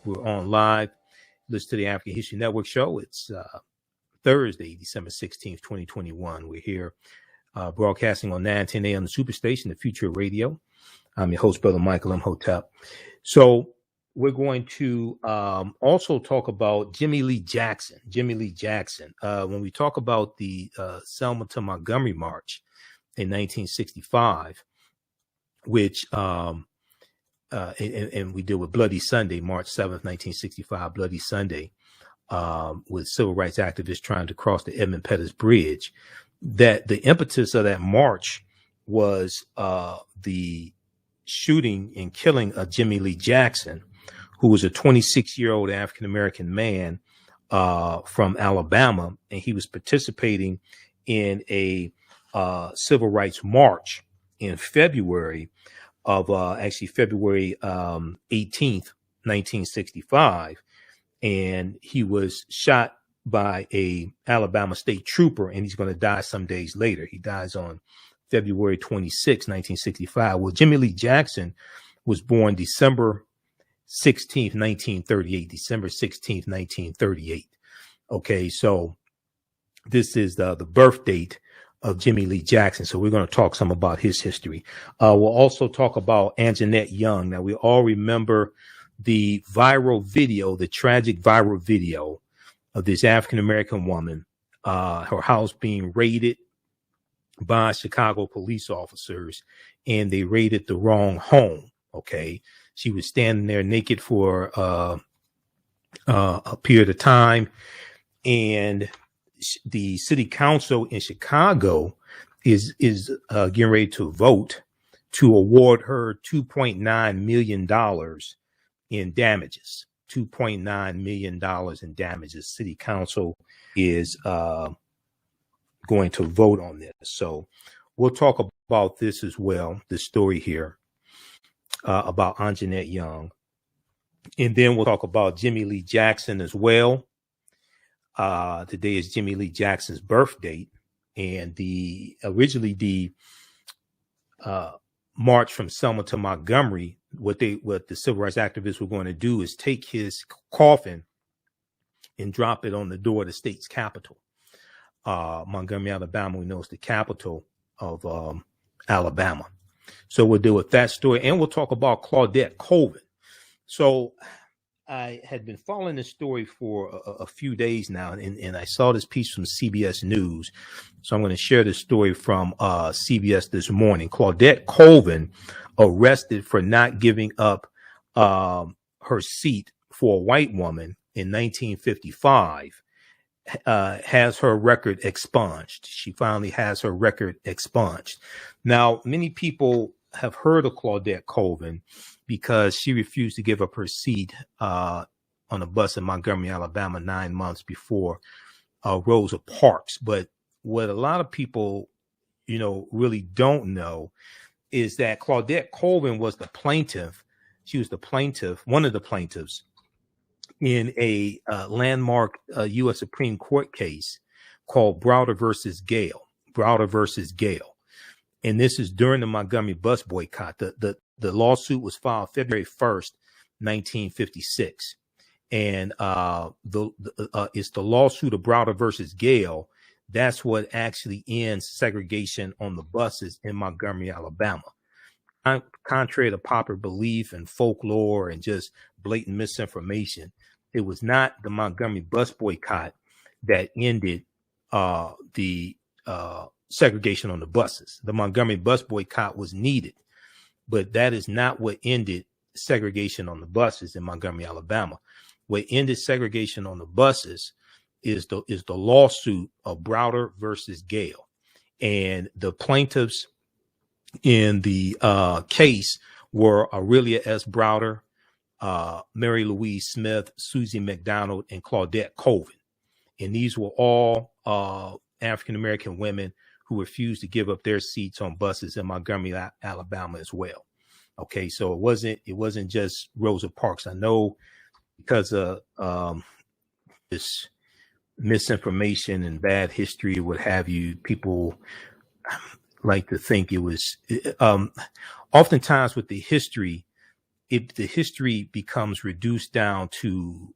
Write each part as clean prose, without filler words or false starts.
We're on live. Listen to the African History Network show. It's Thursday, December 16th, 2021. We're here broadcasting on 910 AM the Superstation, the future of radio. I'm your host, Brother Michael Imhotep. So we're going to also talk about Jimmie Lee Jackson. Jimmie Lee Jackson. When we talk about the Selma to Montgomery March in 1965, which and we deal with Bloody Sunday, March 7th, 1965, Bloody Sunday, with civil rights activists trying to cross the Edmund Pettus Bridge, that the impetus of that march was the shooting and killing of Jimmie Lee Jackson, who was a 26-year-old African-American man from Alabama, and he was participating in a civil rights march in February of February 18th, 1965. And he was shot by a Alabama state trooper, and he's going to die some days later. He dies on February 26, 1965. Well, Jimmie Lee Jackson was born December 16th, 1938. December 16th, 1938. Okay, so this is the birth date of Jimmie Lee Jackson. So we're going to talk some about his history. We'll also talk about Anjanette Young. Now, we all remember the viral video, the tragic viral video of this African-American woman, her house being raided by Chicago police officers, and they raided the wrong home. Okay. She was standing there naked for a period of time, and the city council in Chicago is getting ready to vote to award her $2.9 million in damages. $2.9 million in damages. City council is going to vote on this. So we'll talk about this as well, this story here about Anjanette Young. And then we'll talk about Jimmie Lee Jackson as well. Today is Jimmie Lee Jackson's birth date, and originally the march from Selma to Montgomery, what the civil rights activists were going to do is take his coffin and drop it on the door of the state's capital. Montgomery, Alabama, we know is the capital of Alabama. So we'll deal with that story, and we'll talk about Claudette Colvin. So I had been following this story for a few days now, and I saw this piece from CBS News. So I'm going to share this story from CBS this morning. Claudette Colvin, arrested for not giving up her seat for a white woman in 1955, has her record expunged. She finally has her record expunged. Now, many people have heard of Claudette Colvin because she refused to give up her seat on a bus in Montgomery, Alabama, 9 months before Rosa Parks. But what a lot of people, really don't know is that Claudette Colvin was the plaintiff. She was the plaintiff, one of the plaintiffs in a landmark U.S. Supreme Court case called Browder versus Gale. Browder versus Gale. And this is during the Montgomery bus boycott. The lawsuit was filed February 1st, 1956. And it's the lawsuit of Browder versus Gale. That's what actually ends segregation on the buses in Montgomery, Alabama. Contrary to popular belief and folklore and just blatant misinformation, it was not the Montgomery bus boycott that ended the segregation on the buses. The Montgomery bus boycott was needed, but that is not what ended segregation on the buses in Montgomery, Alabama. What ended segregation on the buses is the lawsuit of Browder versus Gale. And the plaintiffs in the case were Aurelia S. Browder, Mary Louise Smith, Susie McDonald, and Claudette Colvin. And these were all African-American women who refused to give up their seats on buses in Montgomery, Alabama as well. Okay, so it wasn't just Rosa Parks. I know because of this misinformation and bad history, what have you, people like to think it was oftentimes with the history, the history becomes reduced down to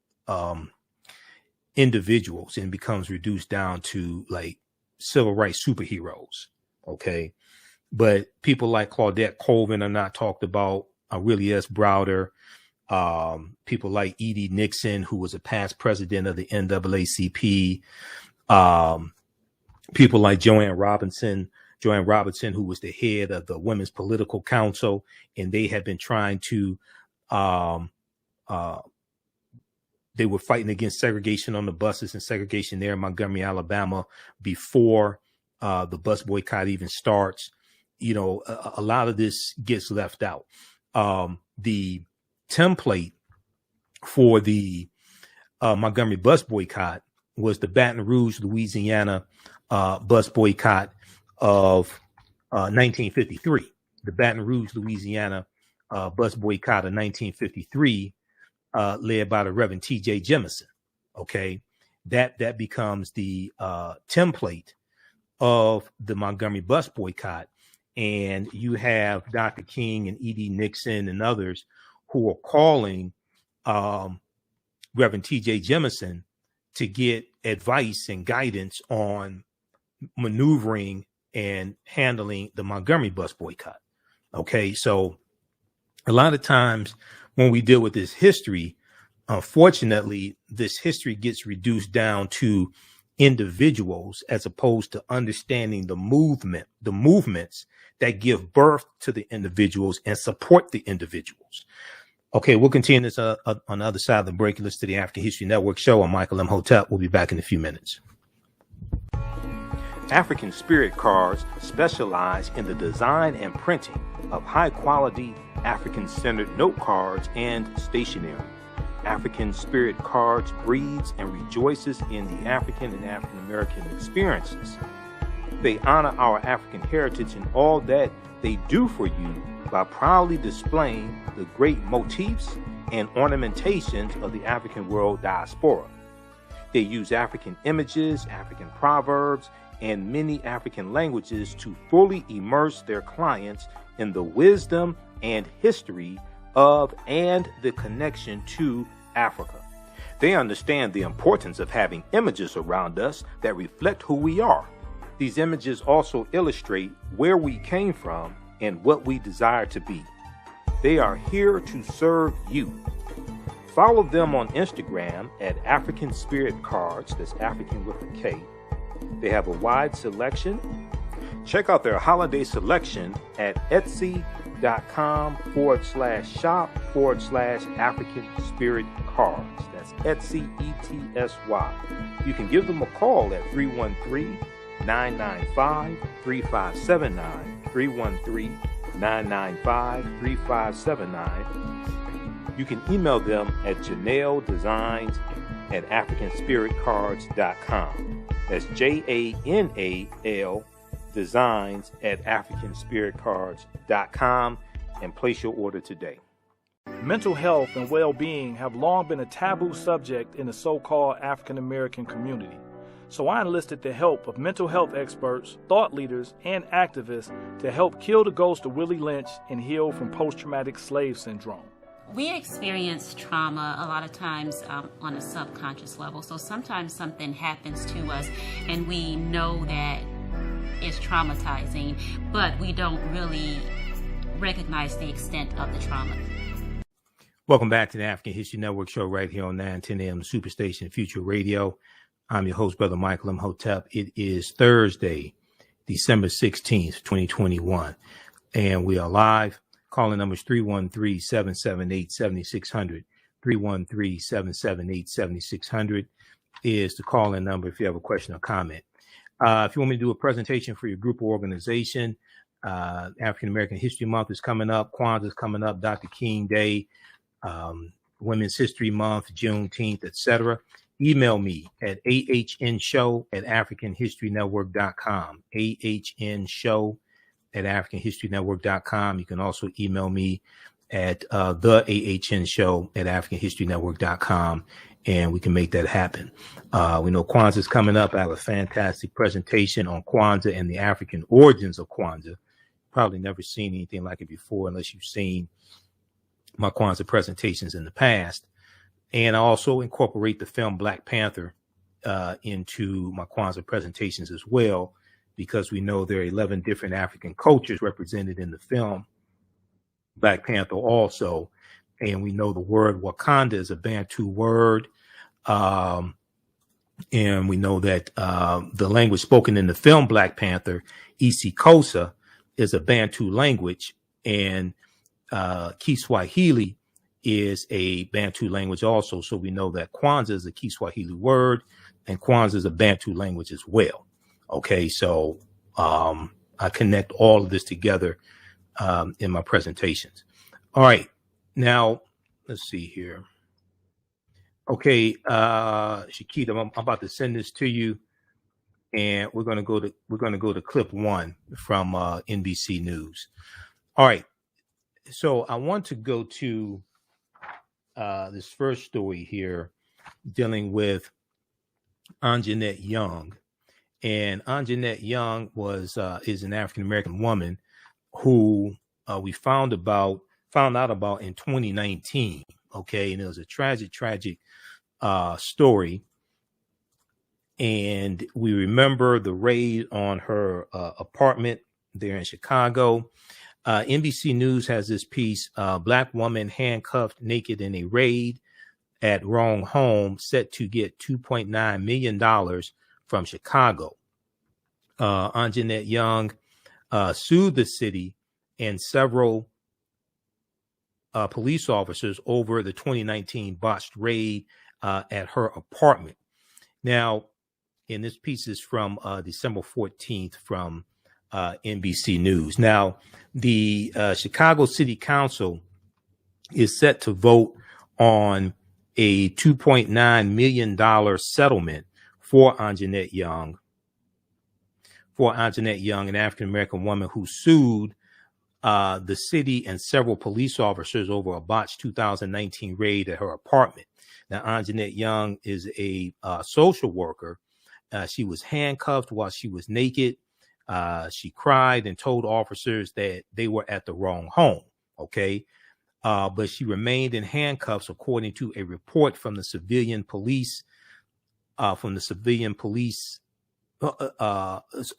individuals and becomes reduced down to like civil rights superheroes. Okay. But people like Claudette Colvin are not talked about. Willie S. Browder, people like Edie Nixon, who was a past president of the NAACP, people like Joanne Robinson, who was the head of the Women's Political Council, and they had been trying to, they were fighting against segregation on the buses and segregation there in Montgomery, Alabama, before the bus boycott even starts. You know, a lot of this gets left out. The template for the Montgomery bus boycott was the Baton Rouge, Louisiana bus boycott of 1953. The Baton Rouge, Louisiana bus boycott of 1953, led by the Reverend T.J. Jemison. Okay, that becomes the template of the Montgomery bus boycott. And you have Dr. King and Edie Nixon and others who are calling Reverend T.J. Jemison to get advice and guidance on maneuvering and handling the Montgomery bus boycott. Okay, so a lot of times when we deal with this history, unfortunately, this history gets reduced down to individuals as opposed to understanding the movements that give birth to the individuals and support the individuals. Okay, we'll continue this on the other side of the break. Listen to the African History Network show. I'm Michael Imhotep. We'll be back in a few minutes. African Spirit Cards specialize in the design and printing of high-quality African-centered note cards and stationery. African Spirit Cards breeds and rejoices in the African and African American experiences. They honor our African heritage in all that they do for you by proudly displaying the great motifs and ornamentations of the African world diaspora. They use African images, African proverbs, and many African languages to fully immerse their clients in the wisdom and history of and the connection to Africa. They understand the importance of having images around us that reflect who we are. These images also illustrate where we came from and what we desire to be. They are here to serve you. Follow them on Instagram at African Spirit Cards, that's African with a K. They have a wide selection. Check out their holiday selection at Etsy.com/shop/African Spirit Cards. That's Etsy, ETSY. You can give them a call at 313-995-3579, 313-995-3579. You can email them at janeldesigns@africanspiritcards.com. That's JANAL designs@africanspiritcards.com and place your order today. Mental health and well-being have long been a taboo subject in the so-called African American community. So I enlisted the help of mental health experts, thought leaders, and activists to help kill the ghost of Willie Lynch and heal from post-traumatic slave syndrome. We experience trauma a lot of times on a subconscious level. So sometimes something happens to us and we know that it's traumatizing, but we don't really recognize the extent of the trauma. Welcome back to the African History Network show right here on 910 AM Superstation Future Radio. I'm your host, Brother Michael Imhotep. It is Thursday, December 16th, 2021, and we are live. Calling numbers 313-778-7600. 313-778-7600 is the call-in number if you have a question or comment. If you want me to do a presentation for your group or organization, African American History Month is coming up, Kwanzaa is coming up, Dr. King Day, Women's History Month, Juneteenth, etc. Email me at ahnshow@africanhistorynetwork.com. ahnshow@africanhistorynetwork.com. You can also email me at TheAHNShow@africanhistorynetwork.com, and we can make that happen. We know Kwanzaa is coming up. I have a fantastic presentation on Kwanzaa and the African origins of Kwanzaa. Probably never seen anything like it before unless you've seen my Kwanzaa presentations in the past. And I also incorporate the film Black Panther into my Kwanzaa presentations as well, because we know there are 11 different African cultures represented in the film Black Panther also. And we know the word Wakanda is a Bantu word. And we know that the language spoken in the film Black Panther, isiXhosa, is a Bantu language. And Kiswahili is a Bantu language also. So we know that Kwanzaa is a Kiswahili word, and Kwanzaa is a Bantu language as well. Okay, so I connect all of this together in my presentations. All right, now let's see here. Okay, Shakita, I'm about to send this to you, and we're gonna go to clip 1 from NBC News. All right, so I want to go to this first story here, dealing with Anjanette Young. And Anjanette Young is an African American woman who we found out about in 2019. Okay, and it was a tragic story. And we remember the raid on her apartment there in Chicago. NBC News has this piece: Black woman handcuffed naked in a raid at wrong home, set to get $2.9 million from Chicago. Anjanette Young sued the city and several police officers over the 2019 botched raid at her apartment. Now, and this piece is from December 14th from NBC News. Now, the Chicago City Council is set to vote on a $2.9 million settlement for Anjanette Young. An African-American woman who sued the city and several police officers over a botched 2019 raid at her apartment. Now, Anjanette Young is a social worker. She was handcuffed while she was naked. She cried and told officers that they were at the wrong home. Okay. But she remained in handcuffs, according to a report from the civilian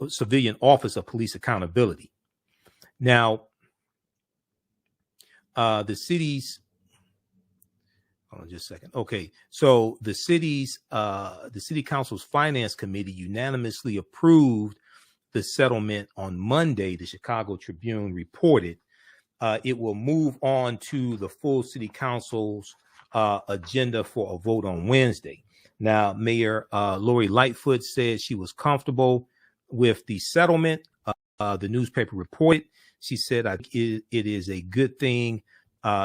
Civilian Office of Police Accountability. Now, the city's, hold on just a second. Okay, so the city council's finance committee unanimously approved the settlement on Monday. The Chicago Tribune reported it will move on to the full city council's agenda for a vote on Wednesday. Now, Mayor Lori Lightfoot said she was comfortable with the settlement. The newspaper reported. She said, I think it is a good thing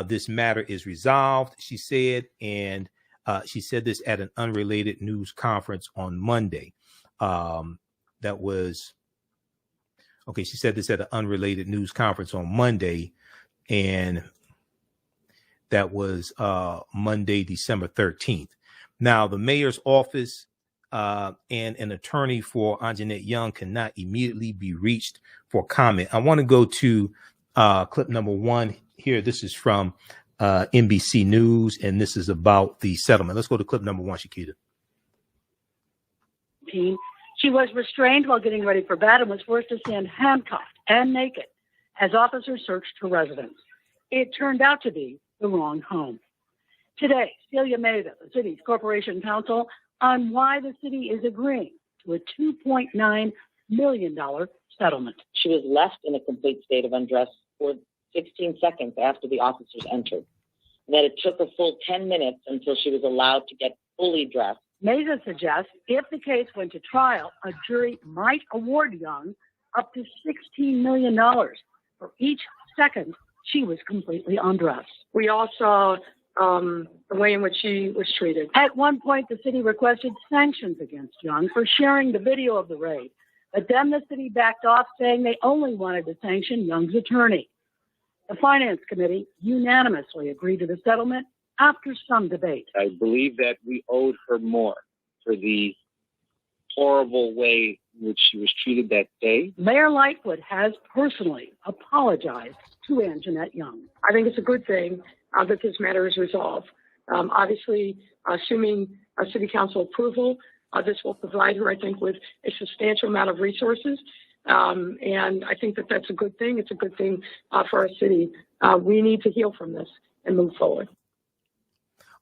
this matter is resolved, she said. And she said this at an unrelated news conference on Monday. She said this at an unrelated news conference on Monday. And that was Monday, December 13th. Now, the mayor's office and an attorney for Anjanette Young cannot immediately be reached for comment. I want to go to clip number 1 here. This is from NBC News, and this is about the settlement. Let's go to clip number 1, Shakita. She was restrained while getting ready for bed and was forced to stand handcuffed and naked as officers searched her residence. It turned out to be the wrong home. Today, Celia Meza, the city's corporation counsel, on why the city is agreeing to a $2.9 million settlement. She was left in a complete state of undress for 16 seconds after the officers entered, and that it took a full 10 minutes until she was allowed to get fully dressed. Meza suggests if the case went to trial, a jury might award Young up to $16 million for each second she was completely undressed. We all saw the way in which she was treated. At one point, the city requested sanctions against Young for sharing the video of the raid, but then the city backed off, saying they only wanted to sanction Young's attorney. The Finance Committee unanimously agreed to the settlement after some debate. I believe that we owed her more for the horrible way which she was treated that day. Mayor Lightfoot has personally apologized to Anjanette Young. I think it's a good thing that this matter is resolved. Obviously, assuming City Council approval, this will provide her, I think, with a substantial amount of resources. And I think that that's a good thing. It's a good thing for our city. We need to heal from this and move forward.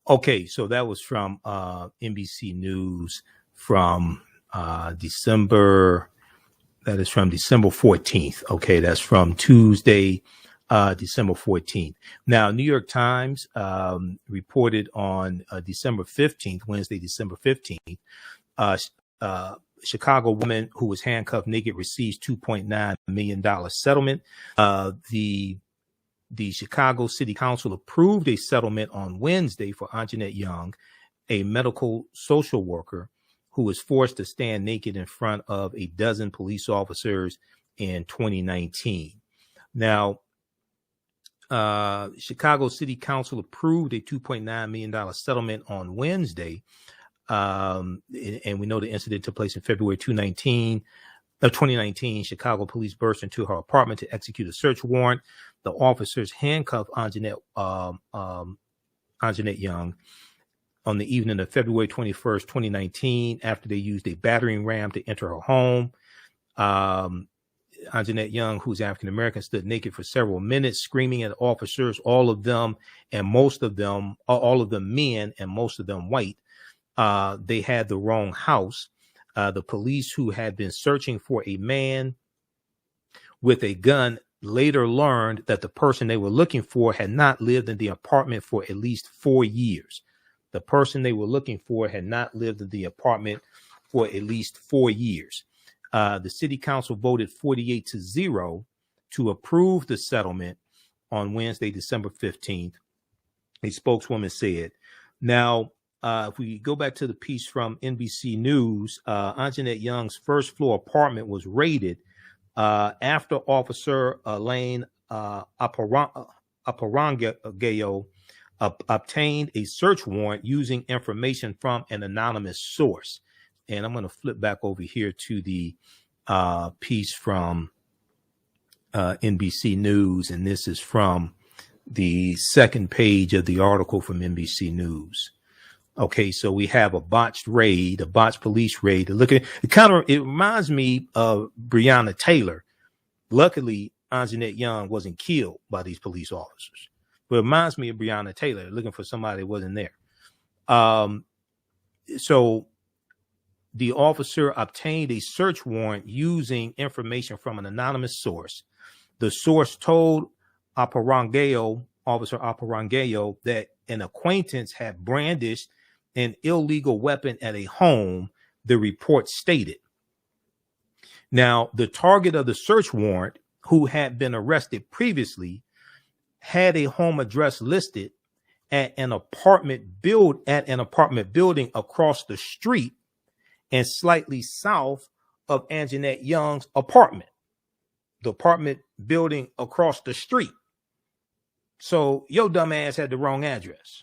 Okay, so that was from NBC News from December 14th. Okay, that's from Tuesday, December 14th. Now, New York Times reported on December 15th, Wednesday, December 15th, Chicago woman who was handcuffed naked receives $2.9 million settlement. The Chicago City Council approved a settlement on Wednesday for Anjanette Young, a medical social worker who was forced to stand naked in front of a dozen police officers in 2019. Now, Chicago City Council approved a $2.9 million settlement on Wednesday. And we know the incident took place in February 2019. Chicago police burst into her apartment to execute a search warrant. The officers handcuffed Anjanette Young on the evening of February 21st, 2019, after they used a battering ram to enter her home. Anjanette Young, who's African American, stood naked for several minutes, screaming at officers, all of them men and most of them white. They had the wrong house. The police, who had been searching for a man with a gun, later learned that the person they were looking for had not lived in the apartment for at least 4 years. The person they were looking for had not lived in the apartment for at least 4 years. The city council voted 48-0 to approve the settlement on Wednesday, December 15th. A spokeswoman said. Now, if we go back to the piece from NBC News, Anjanette Young's first floor apartment was raided after Officer Elaine Aparangayo obtained a search warrant using information from an anonymous source. And I'm going to flip back over here to the piece from NBC News, and this is from the second page of the article from NBC News. Okay, so we have a botched police raid. Look at it, it reminds me of Breonna Taylor. Luckily, Anjanette Young wasn't killed by these police officers, but it reminds me of Breonna Taylor looking for somebody that wasn't there. So the officer obtained a search warrant using information from an anonymous source. The source told Officer Aparangayo, that an acquaintance had brandished an illegal weapon at a home, the report stated. Now, the target of the search warrant, who had been arrested previously, had a home address listed at an apartment building across the street and slightly south of Anjanette Young's apartment. The apartment building across the street. So your dumb ass had the wrong address.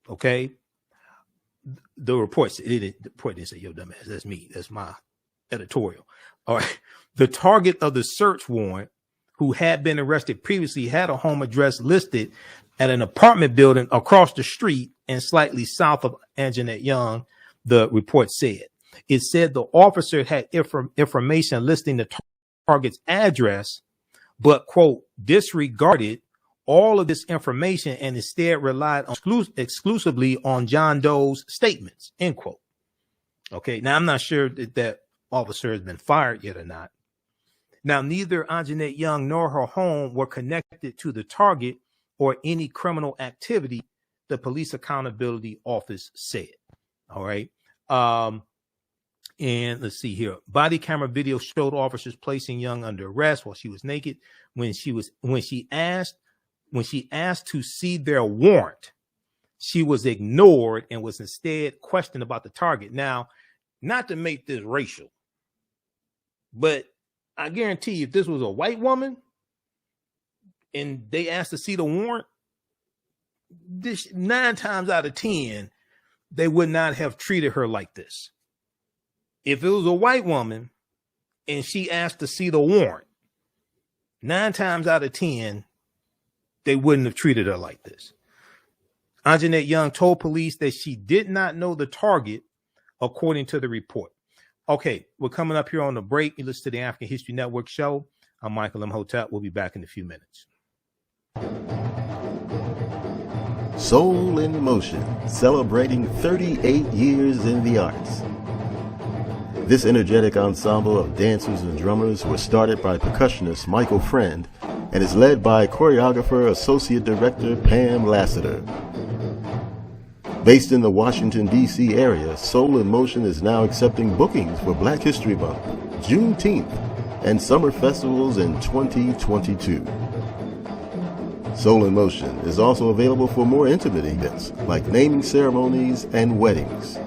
Okay. The report didn't say yo dumb ass. That's me. That's my editorial. All right. The target of the search warrant, who had been arrested previously, had a home address listed at an apartment building across the street and slightly south of Anjanette Young, the report said. It said the officer had information listing the target's address, but, quote, disregarded all of this information and instead relied exclusively on John Doe's statements, end quote. Okay, now I'm not sure that officer has been fired yet or not. Now, neither Anjanette Young nor her home were connected to the target or any criminal activity, the Police Accountability Office said. All right. And let's see here. Body camera video showed officers placing Young under arrest while she was naked. When she asked to see their warrant, she was ignored and was instead questioned about the target. Now, not to make this racial, but I guarantee you, if this was a white woman and they asked to see the warrant, 9 times out of 10, they would not have treated her like this. If it was a white woman and she asked to see the warrant, 9 times out of 10, they wouldn't have treated her like this. Anjanette Young told police that she did not know the target, according to the report. Okay, we're coming up here on the break. You listen to the African History Network show. I'm Michael Imhotep. We'll be back in a few minutes. Soul in Motion, celebrating 38 years in the arts. This energetic ensemble of dancers and drummers was started by percussionist Michael Friend and is led by choreographer Associate Director Pam Lassiter. Based in the Washington, D.C. area, Soul in Motion is now accepting bookings for Black History Month, Juneteenth, and summer festivals in 2022. Soul in Motion is also available for more intimate events like naming ceremonies and weddings.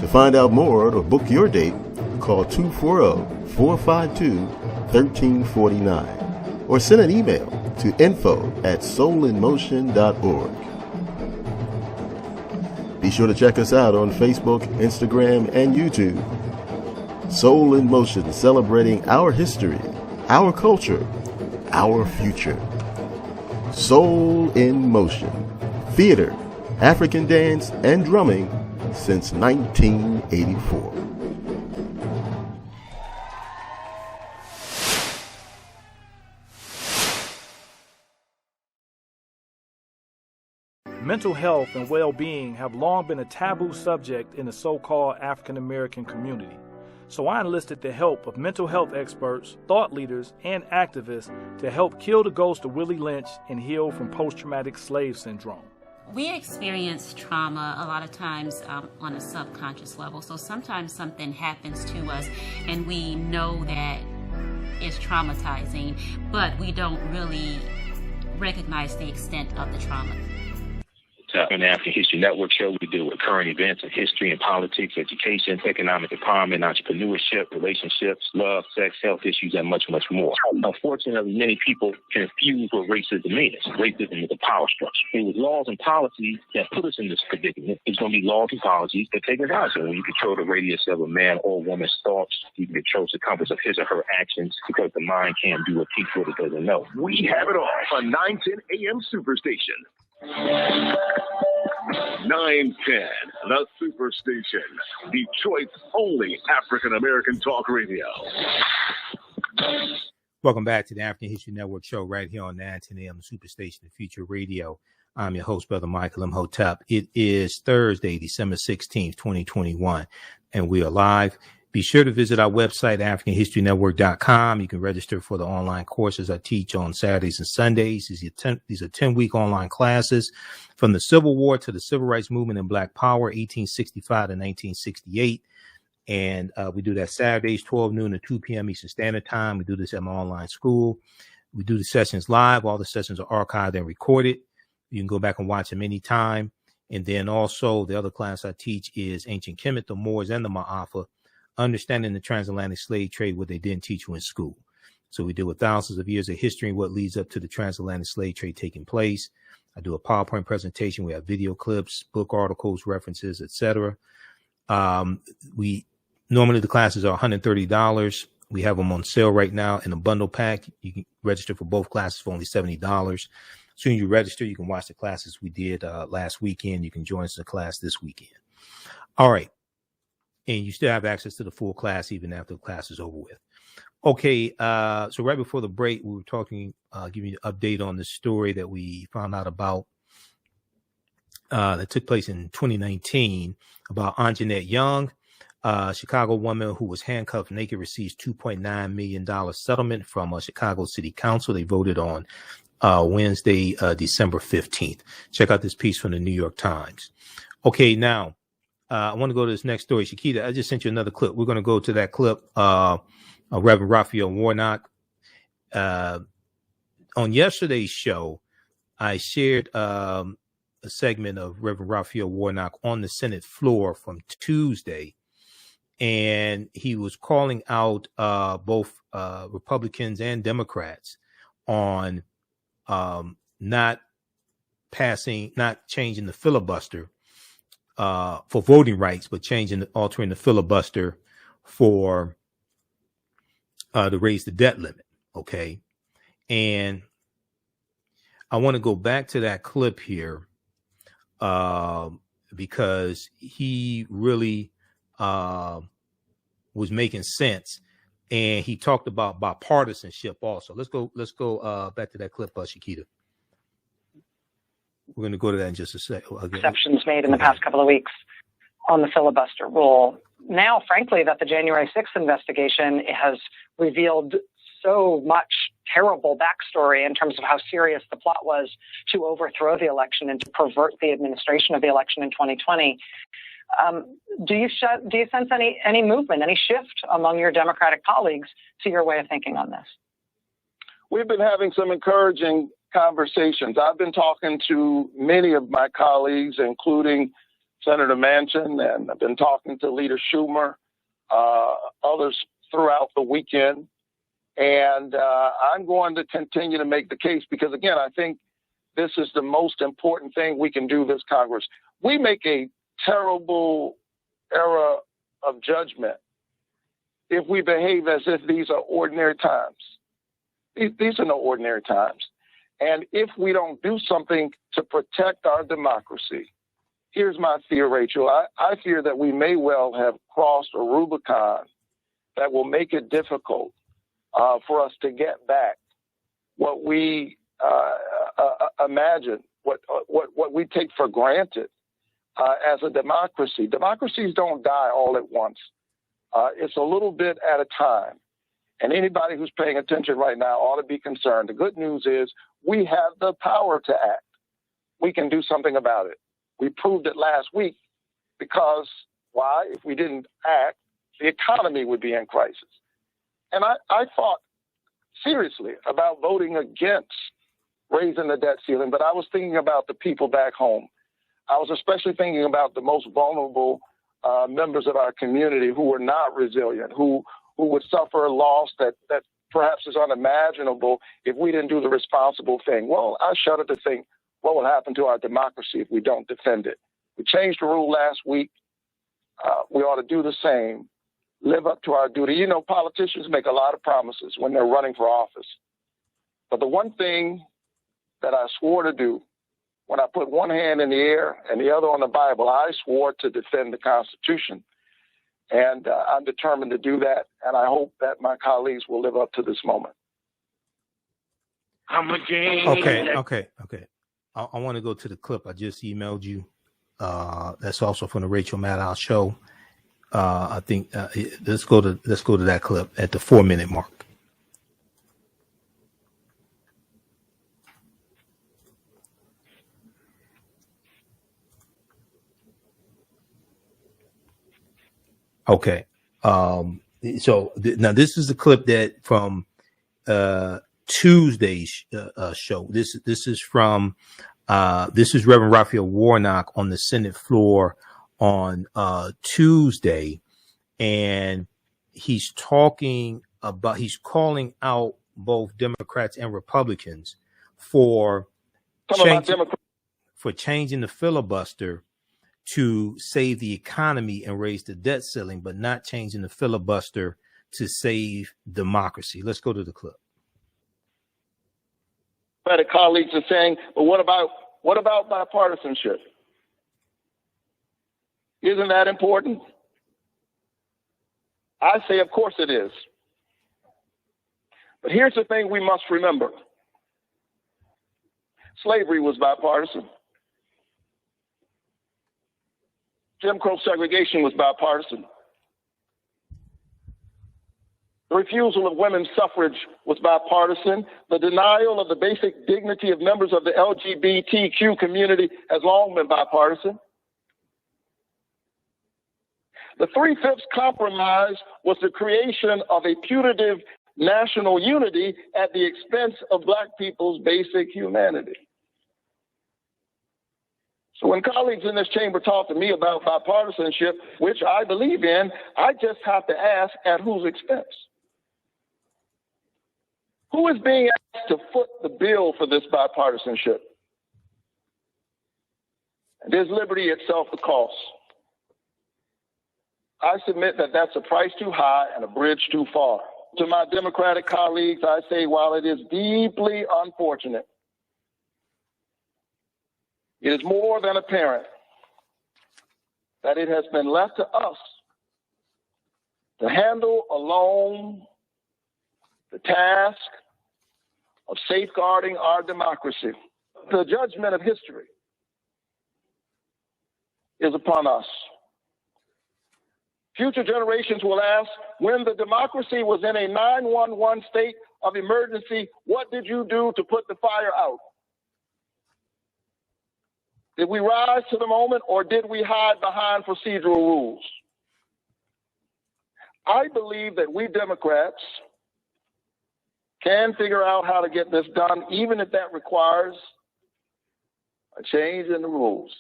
To find out more or to book your date, call 240-452-1349 or send an email to info@soulinmotion.org. Be sure to check us out on Facebook, Instagram, and YouTube. Soul in Motion, celebrating our history, our culture, our future. Soul in Motion. Theater, African dance, and drumming since 1984. Mental health and well-being have long been a taboo subject in the so-called African American community. So I enlisted the help of mental health experts, thought leaders, and activists to help kill the ghost of Willie Lynch and heal from post-traumatic slave syndrome. We experience trauma a lot of times on a subconscious level. So sometimes something happens to us and we know that it's traumatizing, but we don't really recognize the extent of the trauma. On the African History Network show, we deal with current events in history and politics, education, economic empowerment, entrepreneurship, relationships, love, sex, health issues, and much, much more. Unfortunately, many people confuse what racism means. Racism is a power structure. It was laws and policies that put us in this predicament. It's going to be laws and policies that take us out. So when you control the radius of a man or woman's thoughts, you can control the compass of his or her actions because the mind can't do or teach what it doesn't know. We have it all on 910 AM Superstation. 910, the Superstation, Detroit's only African-American talk radio. Welcome back to the African History Network show right here on 910 AM Superstation, the Future Radio. I'm your host, Brother Michael Imhotep. It is Thursday, December 16th, 2021, and we are live. Be sure to visit our website, AfricanHistoryNetwork.com. You can register for the online courses I teach on Saturdays and Sundays. These are 10-week online classes from the Civil War to the Civil Rights Movement and Black Power, 1865 to 1968. And we do that Saturdays, 12 noon to 2 p.m. Eastern Standard Time. We do this at my online school. We do the sessions live. All the sessions are archived and recorded. You can go back and watch them anytime. And then also the other class I teach is Ancient Kemet, the Moors, and the Ma'afa. Understanding the transatlantic slave trade, what they didn't teach you in school. So we deal with thousands of years of history and what leads up to the transatlantic slave trade taking place. I do a PowerPoint presentation. We have video clips, book articles, references, etc. Normally the classes are $130. We have them on sale right now in a bundle pack. You can register for both classes for only $70. As soon as you register, you can watch the classes we did last weekend. You can join us in the class this weekend. All right. And you still have access to the full class even after the class is over with. Okay, so right before the break, we were talking, giving you an update on the story that we found out about that took place in 2019 about Anjanette Young, Chicago woman who was handcuffed naked, receives $2.9 million settlement from Chicago City Council. They voted on Wednesday, December 15th. Check out this piece from the New York Times. Okay, now, I want to go to this next story. Shakita, I just sent you another clip. We're going to go to that clip. Reverend Raphael Warnock. On yesterday's show, I shared a segment of Reverend Raphael Warnock on the Senate floor from Tuesday, and he was calling out both Republicans and Democrats on not changing the filibuster for voting rights, but altering the filibuster for to raise the debt limit. Okay. And I want to go back to that clip here because he really was making sense, and he talked about bipartisanship also. Let's go back to that clip, Shakita. We're going to go to that in just a second. Exceptions made in the past couple of weeks on the filibuster rule. Now, frankly, that the January 6th investigation has revealed so much terrible backstory in terms of how serious the plot was to overthrow the election and to pervert the administration of the election in 2020. Do you sense any movement, any shift among your Democratic colleagues to your way of thinking on this? We've been having some encouraging conversations. I've been talking to many of my colleagues, including Senator Manchin, and I've been talking to Leader Schumer, others throughout the weekend. And I'm going to continue to make the case because, again, I think this is the most important thing we can do this Congress. We make a terrible error of judgment if we behave as if these are ordinary times. These are no ordinary times. And if we don't do something to protect our democracy, here's my fear, Rachel. I fear that we may well have crossed a Rubicon that will make it difficult for us to get back what we imagine, what we take for granted as a democracy. Democracies don't die all at once. It's a little bit at a time. And anybody who's paying attention right now ought to be concerned. The good news is we have the power to act. We can do something about it. We proved it last week because, why? If we didn't act, the economy would be in crisis. And I thought seriously about voting against raising the debt ceiling, but I was thinking about the people back home. I was especially thinking about the most vulnerable members of our community who were not resilient, who would suffer a loss that perhaps is unimaginable if we didn't do the responsible thing. Well, I shudder to think what will happen to our democracy if we don't defend it. We changed the rule last week. We ought to do the same, live up to our duty. You know, politicians make a lot of promises when they're running for office. But the one thing that I swore to do when I put one hand in the air and the other on the Bible, I swore to defend the Constitution. And I'm determined to do that, and I hope that my colleagues will live up to this moment. Okay. I want to go to the clip I just emailed you. That's also from the Rachel Maddow show. I think let's go to that clip at the 4-minute mark. Okay. So now this is the clip that from Tuesday's show. This is from this is Reverend Raphael Warnock on the Senate floor on Tuesday, and he's calling out both Democrats and Republicans for changing the filibuster to save the economy and raise the debt ceiling, but not changing the filibuster to save democracy. Let's go to the clip. The colleagues are saying, well, what about bipartisanship? Isn't that important? I say, of course it is. But here's the thing we must remember. Slavery was bipartisan. Jim Crow segregation was bipartisan. The refusal of women's suffrage was bipartisan. The denial of the basic dignity of members of the LGBTQ community has long been bipartisan. The 3/5 compromise was the creation of a putative national unity at the expense of Black people's basic humanity. So when colleagues in this chamber talk to me about bipartisanship, which I believe in, I just have to ask, at whose expense? Who is being asked to foot the bill for this bipartisanship? And is liberty itself the cost? I submit that that's a price too high and a bridge too far. To my Democratic colleagues, I say, while it is deeply unfortunate, it is more than apparent that it has been left to us to handle alone the task of safeguarding our democracy. The judgment of history is upon us. Future generations will ask, when the democracy was in a 911 state of emergency, what did you do to put the fire out? Did we rise to the moment, or did we hide behind procedural rules? I believe that we Democrats can figure out how to get this done, even if that requires a change in the rules,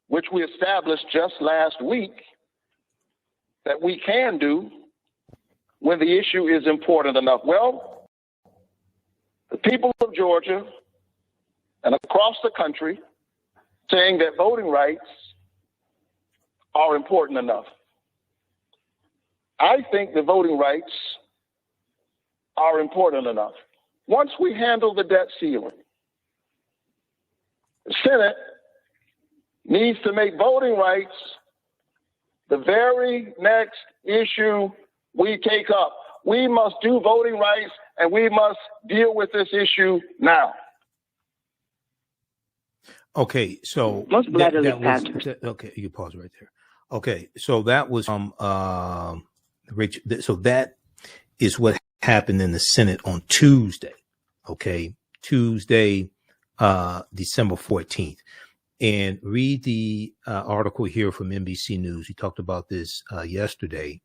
which we established just last week that we can do when the issue is important enough. Well, the people of Georgia and across the country saying that voting rights are important enough. I think the voting rights are important enough. Once we handle the debt ceiling, the Senate needs to make voting rights the very next issue we take up. We must do voting rights, and we must deal with this issue now. Okay, so okay, you pause right there. Okay, so that was Rich. So that is what happened in the Senate on Tuesday. Okay, Tuesday, December 14th. And read the article here from NBC News. He talked about this yesterday.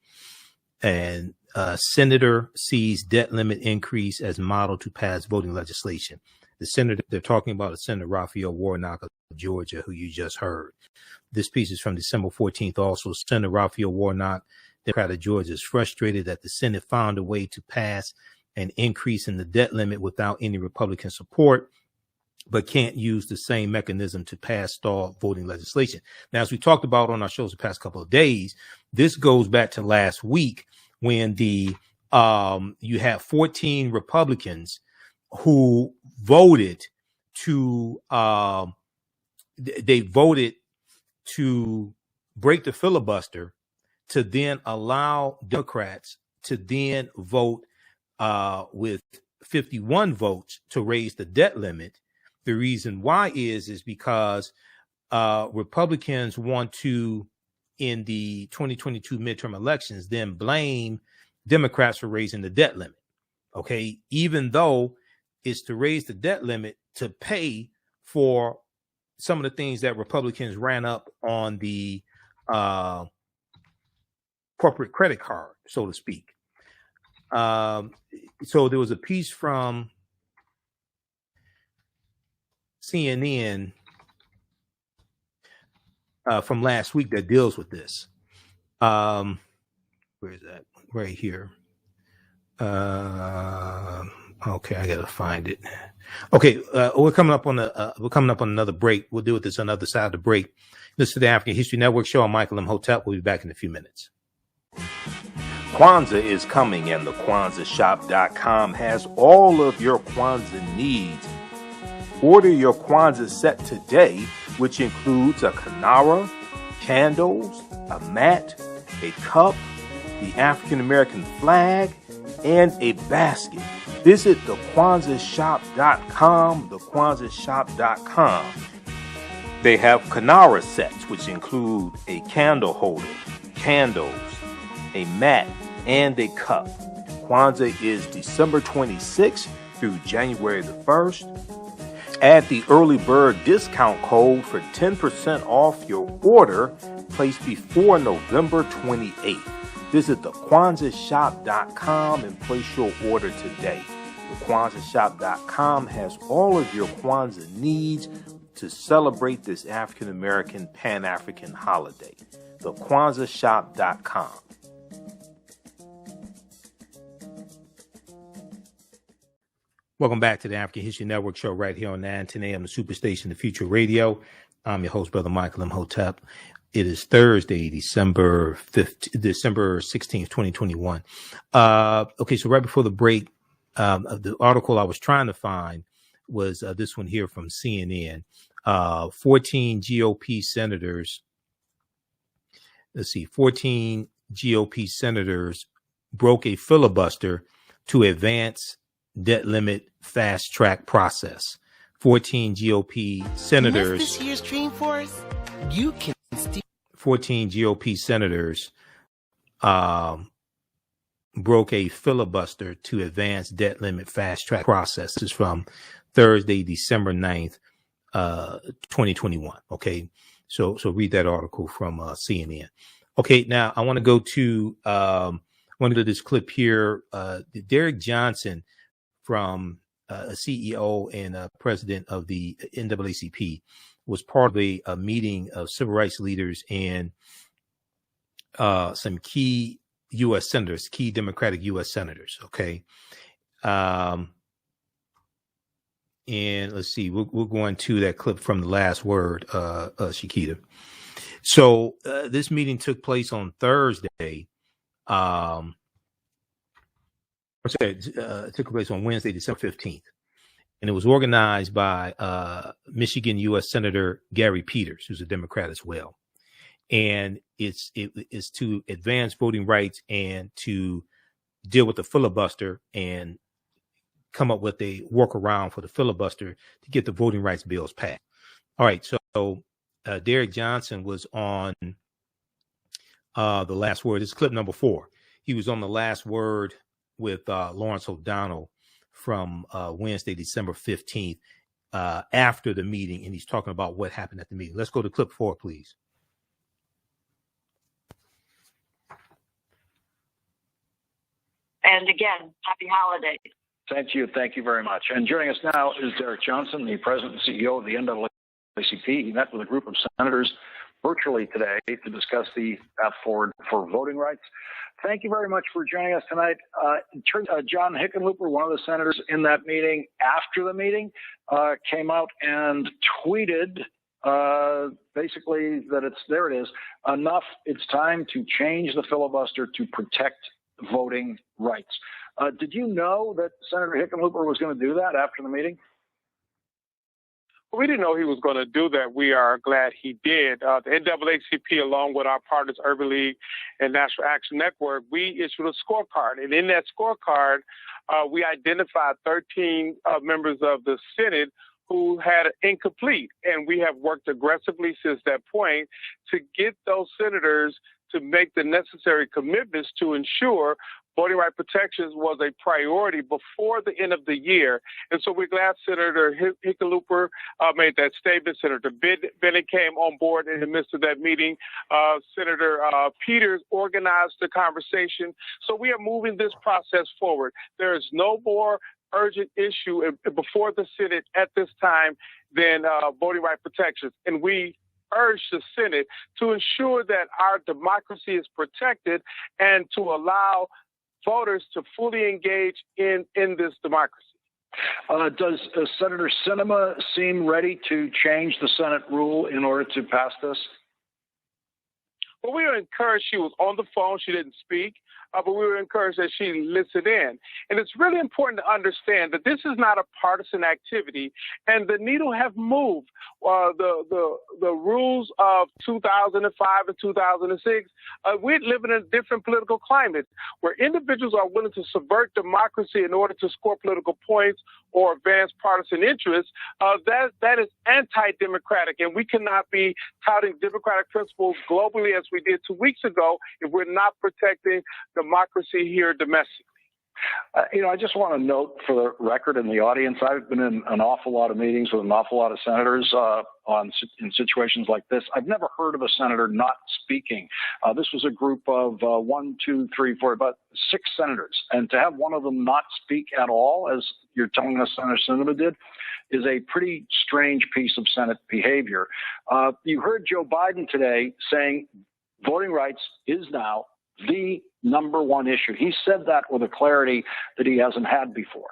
And Senator sees debt limit increase as model to pass voting legislation. The senator, they're talking about Senator Raphael Warnock of Georgia, who you just heard. This piece is from December 14th. Also, Senator Raphael Warnock, Democrat of Georgia, is frustrated that the Senate found a way to pass an increase in the debt limit without any Republican support, but can't use the same mechanism to pass stalled voting legislation. Now, as we talked about on our shows the past couple of days, this goes back to last week when you have 14 Republicans who voted to they voted to break the filibuster to then allow Democrats to then vote with 51 votes to raise the debt limit. The reason why is because Republicans want to, in the 2022 midterm elections, then blame Democrats for raising the debt limit. Okay, even though it's to raise the debt limit to pay for some of the things that Republicans ran up on the corporate credit card, so to speak. So there was a piece from CNN from last week that deals with this. Where is that? Right here. Okay, I gotta find it. Okay, we're coming up on another break. We'll deal with this on the other side of the break. This is the African History Network show. I'm Michael Imhotep. We'll be back in a few minutes. Kwanzaa is coming, and the KwanzaaShop.com has all of your Kwanzaa needs. Order your Kwanzaa set today, which includes a kinara, candles, a mat, a cup, the African American flag, and a basket. Visit the KwanzaaShop.com, the KwanzaaShop.com. They have kinara sets, which include a candle holder, candles, a mat, and a cup. Kwanzaa is December 26th through January the 1st. Add the early bird discount code for 10% off your order placed before November 28th. Visit the KwanzaaShop.com and place your order today. The KwanzaaShop.com has all of your Kwanzaa needs to celebrate this African American Pan-African holiday. The KwanzaaShop.com. Welcome back to the African History Network show right here on 910 AM, the Superstation, the Future Radio. I'm your host, Brother Michael Imhotep. It is Thursday, December 16th, 2021. Okay, so right before the break, the article I was trying to find was this one here from CNN. 14 GOP senators. 14 GOP senators broke a filibuster to advance debt limit fast track process. 14 GOP senators. This year's Dreamforce, you can. 14 GOP senators broke a filibuster to advance debt limit fast track process. This is from Thursday, December 9th, 2021. Okay, so read that article from CNN. Okay, now I want to go to this clip here. Derrick Johnson, from a CEO and president of the NAACP, was part of a meeting of civil rights leaders and some key U.S. senators, key Democratic U.S. senators. Okay. And let's see, we're going to that clip from the last word, Shakita. So this meeting took place on Thursday. It took place on Wednesday, December 15th. And it was organized by Michigan U.S. Senator Gary Peters, who's a Democrat as well. And it's to advance voting rights and to deal with the filibuster and come up with a workaround for the filibuster to get the voting rights bills passed. All right, so Derrick Johnson was on the last word. This is clip number 4. He was on the last word with Lawrence O'Donnell from Wednesday, December 15th, after the meeting, and he's talking about what happened at the meeting. Let's go to clip 4, please. And again, happy holidays. Thank you. Thank you very much. And joining us now is Derrick Johnson, the president and CEO of the NAACP. He met with a group of senators virtually today to discuss the path forward for voting rights. Thank you very much for joining us tonight. John Hickenlooper, one of the senators in that meeting, after the meeting, came out and tweeted basically that there it is, enough, it's time to change the filibuster to protect voting rights. Did you know that Senator Hickenlooper was going to do that after the meeting? We didn't know he was going to do that. We are glad he did. The NAACP, along with our partners, Urban League and National Action Network, we issued a scorecard. And in that scorecard, we identified 13 members of the Senate who had incomplete. And we have worked aggressively since that point to get those senators to make the necessary commitments to ensure voting right protections was a priority before the end of the year. And so we're glad Senator Hickenlooper made that statement. Senator Bennett came on board in the midst of that meeting. Senator Peters organized the conversation. So we are moving this process forward. There is no more urgent issue before the Senate at this time than voting right protections. And we urge the Senate to ensure that our democracy is protected and to allow voters to fully engage in this democracy. Does Senator Sinema seem ready to change the Senate rule in order to pass this? Well, we were encouraged. She was on the phone. She didn't speak, but we were encouraged that she listened in. And it's really important to understand that this is not a partisan activity, and the needle have moved. The rules of 2005 and 2006, we live in a different political climate where individuals are willing to subvert democracy in order to score political points or advance partisan interests. That is anti-democratic, and we cannot be touting democratic principles globally as we did 2 weeks ago if we're not protecting democracy here domestically. I just want to note for the record in the audience, I've been in an awful lot of meetings with an awful lot of senators in situations like this. I've never heard of a senator not speaking. This was a group of 1, 2, 3, 4, about 6 senators. And to have one of them not speak at all, as you're telling us Senator Sinema did, is a pretty strange piece of Senate behavior. You heard Joe Biden today saying voting rights is now the number one issue. He said that with a clarity that he hasn't had before.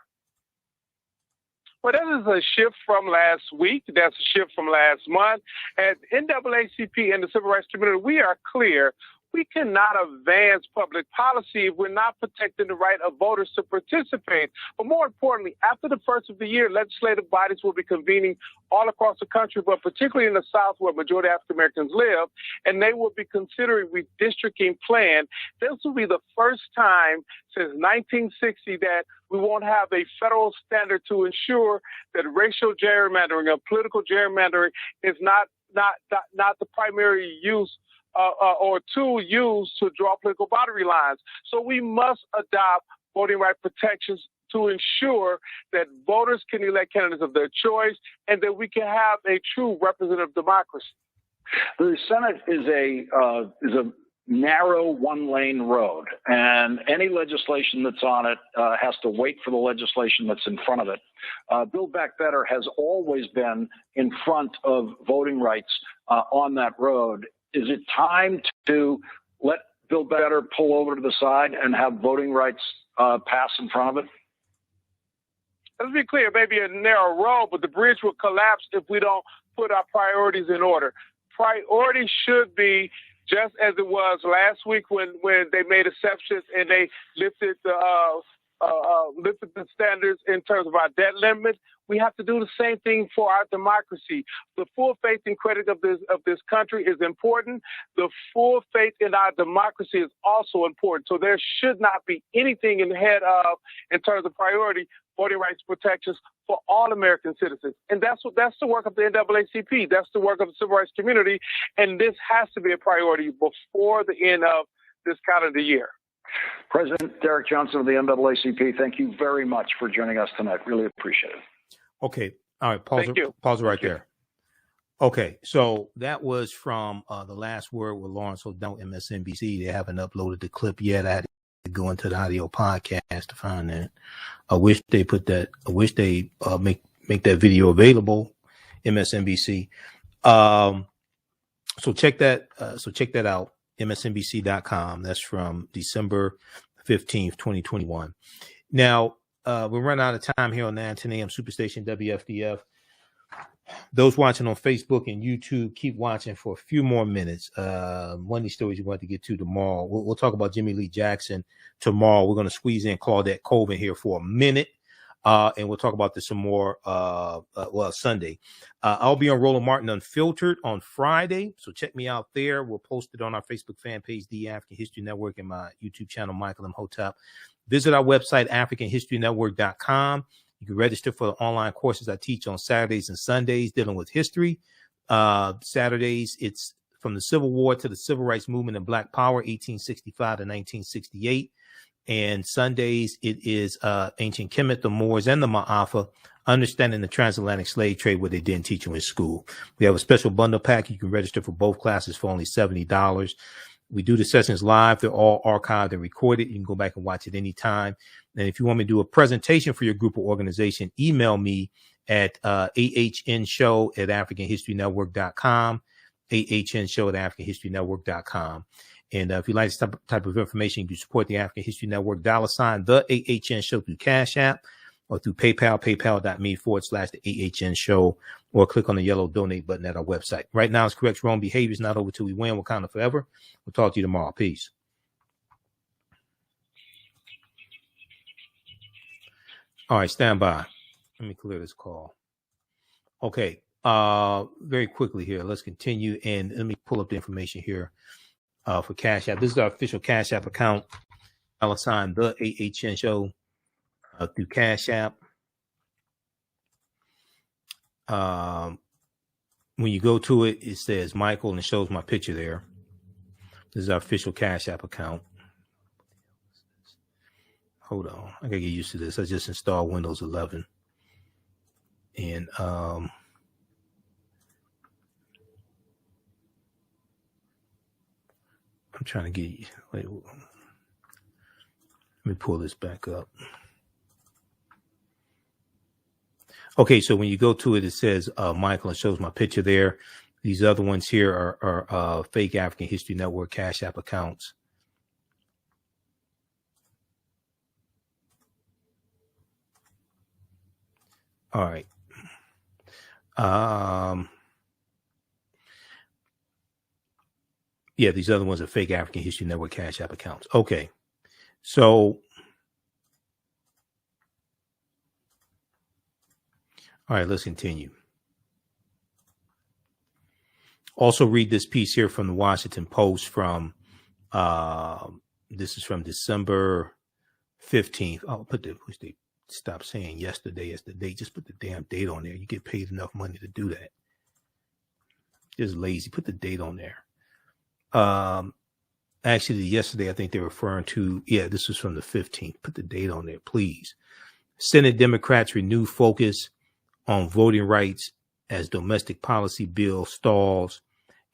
Well, that is a shift from last week. That's a shift from last month. At NAACP and the civil rights community, we are clear. We cannot advance public policy if we're not protecting the right of voters to participate. But more importantly, after the first of the year, legislative bodies will be convening all across the country, but particularly in the South where majority of African Americans live, and they will be considering redistricting plan. This will be the first time since 1960 that we won't have a federal standard to ensure that racial gerrymandering or political gerrymandering is not the primary use or tool used to draw political boundary lines. So we must adopt voting right protections to ensure that voters can elect candidates of their choice and that we can have a true representative democracy. The Senate is a narrow one-lane road, and any legislation that's on it has to wait for the legislation that's in front of it. Build Back Better has always been in front of voting rights on that road. Is it time to let Build Better pull over to the side and have voting rights pass in front of it? Let's be clear, maybe a narrow road, but the bridge will collapse if we don't put our priorities in order. Priorities should be just as it was last week when they made exceptions and they lifted the standards in terms of our debt limit. We have to do the same thing for our democracy. The full faith and credit of this country is important. The full faith in our democracy is also important. So there should not be anything in terms of priority, voting rights protections for all American citizens. And that's the work of the NAACP. That's the work of the civil rights community. And this has to be a priority before the end of this calendar year. President Derrick Johnson of the NAACP, thank you very much for joining us tonight. Really appreciate it. Okay. All right. Pause right there. Okay. So that was from The Last Word with Lawrence O'Donnell, MSNBC. They haven't uploaded the clip yet. I had to go into the audio podcast to find that. I wish they make that video available, MSNBC. So check that out, msnbc.com. That's from December 15th, 2021. Now, we're running out of time here on 910 AM Superstation WFDF. Those watching on Facebook and YouTube, keep watching for a few more minutes. One of these stories we're going to get to tomorrow. We'll talk about Jimmie Lee Jackson tomorrow. We're going to squeeze in Claudette Colvin here for a minute. And we'll talk about this some more, Sunday. I'll be on Roland Martin Unfiltered on Friday. So check me out there. We'll post it on our Facebook fan page, The African History Network, and my YouTube channel, Michael Imhotep. Visit our website, AfricanHistoryNetwork.com. You can register for the online courses I teach on Saturdays and Sundays dealing with history. Saturdays, it's from the Civil War to the Civil Rights Movement and Black Power, 1865 to 1968. And Sundays, it is Ancient Kemet, the Moors, and the Ma'afa, understanding the transatlantic slave trade, what they didn't teach you in school. We have a special bundle pack. You can register for both classes for only $70. We do the sessions live. They're all archived and recorded. You can go back and watch it anytime. And if you want me to do a presentation for your group or organization, email me at AHNshow@AfricanHistoryNetwork.com, AHNshow@AfricanHistoryNetwork.com. And if you like this type of information, you can support the African History Network, $ the AHN Show through Cash App or through PayPal, paypal.me/the AHN Show, or click on the yellow donate button at our website. Right now, it's correct wrong behavior is not over till we win. Wakanda forever. We'll talk to you tomorrow. Peace. All right, stand by. Let me clear this call. Okay, very quickly here. Let's continue, and let me pull up the information here for Cash App. This is our official Cash App account. $ the AHN Show through Cash App. When you go to it, it says Michael, and it shows my picture there. This is our official Cash App account. Hold on. I gotta get used to this. I just installed Windows 11. And I'm trying to get, wait, let me pull this back up. Okay, so when you go to it, it says Michael, and shows my picture there. These other ones here are fake African History Network Cash App accounts. All right. Yeah, these other ones are fake African History Network Cash App accounts. Okay. So, all right, let's continue. Also read this piece here from the Washington Post from, this is from December 15th. Oh, put the, which they stop saying yesterday as the date. Just put the damn date on there. You get paid enough money to do that. Just lazy. Put the date on there. Actually, yesterday, I think they're referring to, yeah, this was from the 15th. Put the date on there, please. Senate Democrats renew focus on voting rights as domestic policy bill stalls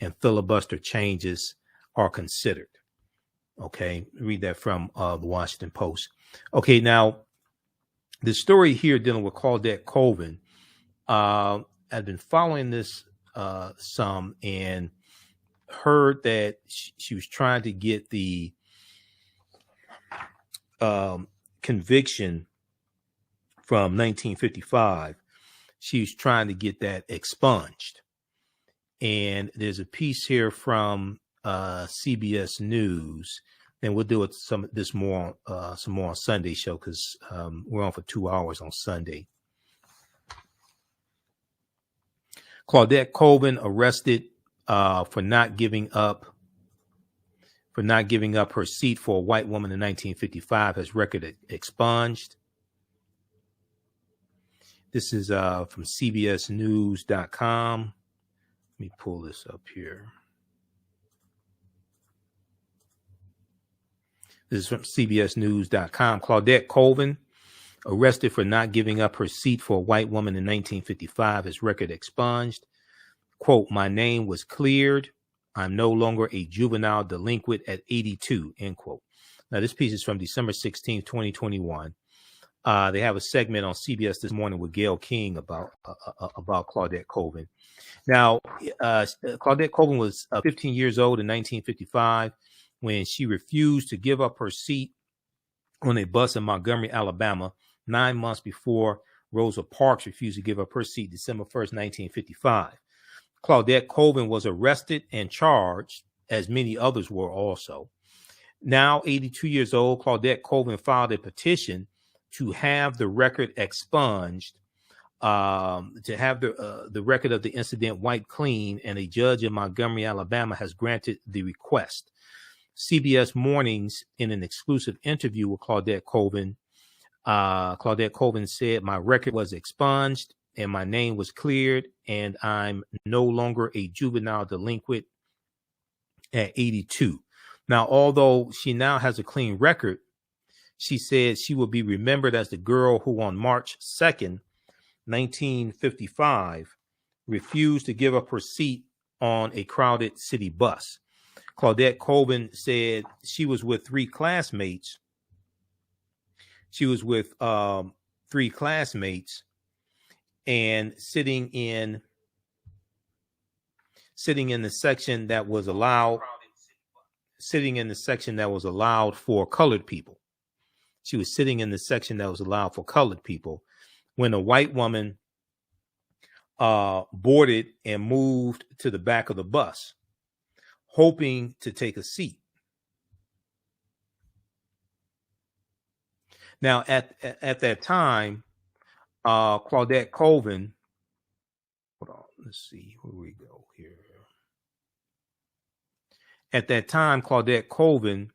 and filibuster changes are considered. Okay, read that from the Washington Post. Okay, now, the story here dealing with Claudette Colvin, I've been following this some and heard that she was trying to get the conviction from 1955. She was trying to get that expunged. And there's a piece here from CBS News, and we'll do it some more on Sunday show because we're on for 2 hours on Sunday. Claudette Colvin arrested for not giving up her seat for a white woman in 1955 has record expunged. This is from CBSNews.com. Let me pull this up here. This is from CBSNews.com. Claudette Colvin, arrested for not giving up her seat for a white woman in 1955, has record expunged. Quote, "My name was cleared. I'm no longer a juvenile delinquent at 82, end quote. Now, this piece is from December 16th, 2021. They have a segment on CBS this morning with Gayle King about Claudette Colvin. Now, Claudette Colvin was 15 years old in 1955 when she refused to give up her seat on a bus in Montgomery, Alabama, 9 months before Rosa Parks refused to give up her seat December 1st, 1955. Claudette Colvin was arrested and charged, as many others were also. Now 82 years old, Claudette Colvin filed a petition to have the record expunged, to have the record of the incident wiped clean, and a judge in Montgomery, Alabama has granted the request. CBS Mornings, in an exclusive interview with Claudette Colvin said, "My record was expunged and my name was cleared, and I'm no longer a juvenile delinquent at 82. Now, although she now has a clean record, she said she will be remembered as the girl who on March 2nd, 1955, refused to give up her seat on a crowded city bus." Claudette Colvin said she was with three classmates. And sitting in the section that was allowed for colored people. She was sitting in the section that was allowed for colored people when a white woman boarded and moved to the back of the bus, hoping to take a seat. Now, at that time, Claudette Colvin, hold on, let's see where we go here. At that time, Claudette Colvin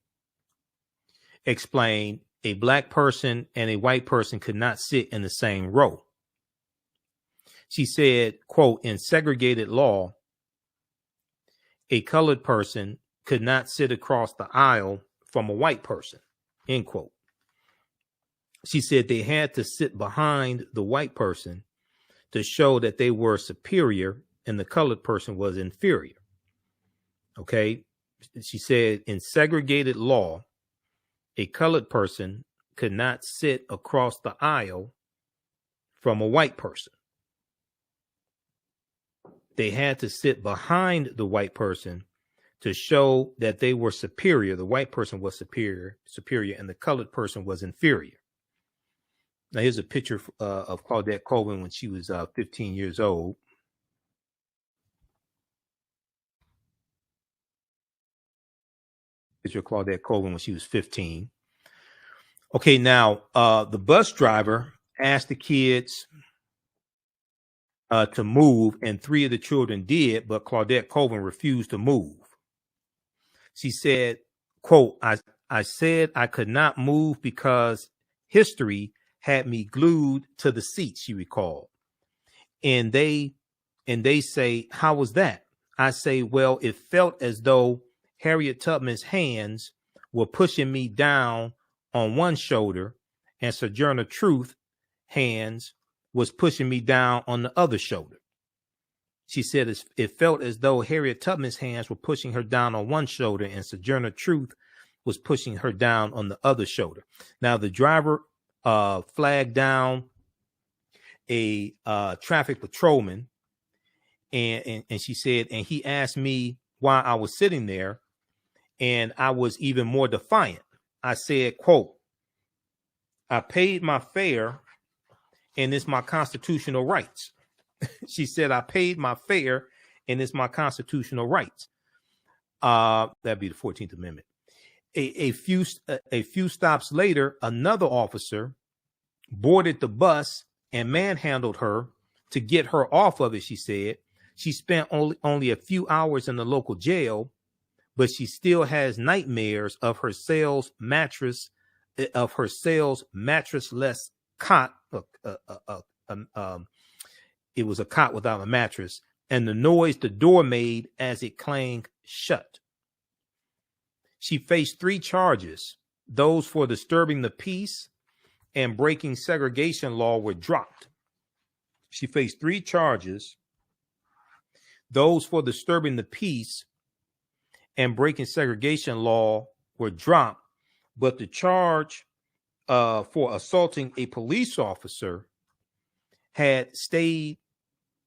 explained a black person and a white person could not sit in the same row. She said, quote, "In segregated law, a colored person could not sit across the aisle from a white person," end quote. She said they had to sit behind the white person to show that they were superior and the colored person was inferior. Okay. She said in segregated law, a colored person could not sit across the aisle from a white person. They had to sit behind the white person to show that they were superior. The white person was superior, and the colored person was inferior. Now, here's a picture of Claudette Colvin when she was 15 years old. Picture of Claudette Colvin when she was 15. Okay, now, the bus driver asked the kids to move, and 3 of the children did, but Claudette Colvin refused to move. She said, quote, I said I could not move because history had me glued to the seat, she recalled. And they say, how was that? I say, well, it felt as though Harriet Tubman's hands were pushing me down on one shoulder and Sojourner Truth's hands was pushing me down on the other shoulder. She said it felt as though Harriet Tubman's hands were pushing her down on one shoulder and Sojourner Truth was pushing her down on the other shoulder. Now, the driver flagged down a traffic patrolman, and she said, and he asked me why I was sitting there, and I was even more defiant. I said, quote, I paid my fare, and it's my constitutional rights. She said, I paid my fare, and it's my constitutional rights. That'd be the 14th Amendment. A few stops later, another officer boarded the bus and manhandled her to get her off of it, she said. She spent only a few hours in the local jail, but she still has nightmares of her cell's mattressless cot. It was a cot without a mattress, and the noise the door made as it clanged shut. She faced 3 charges. Those for disturbing the peace and breaking segregation law were dropped. She faced 3 charges. Those for disturbing the peace and breaking segregation law were dropped, but the charge for assaulting a police officer had stayed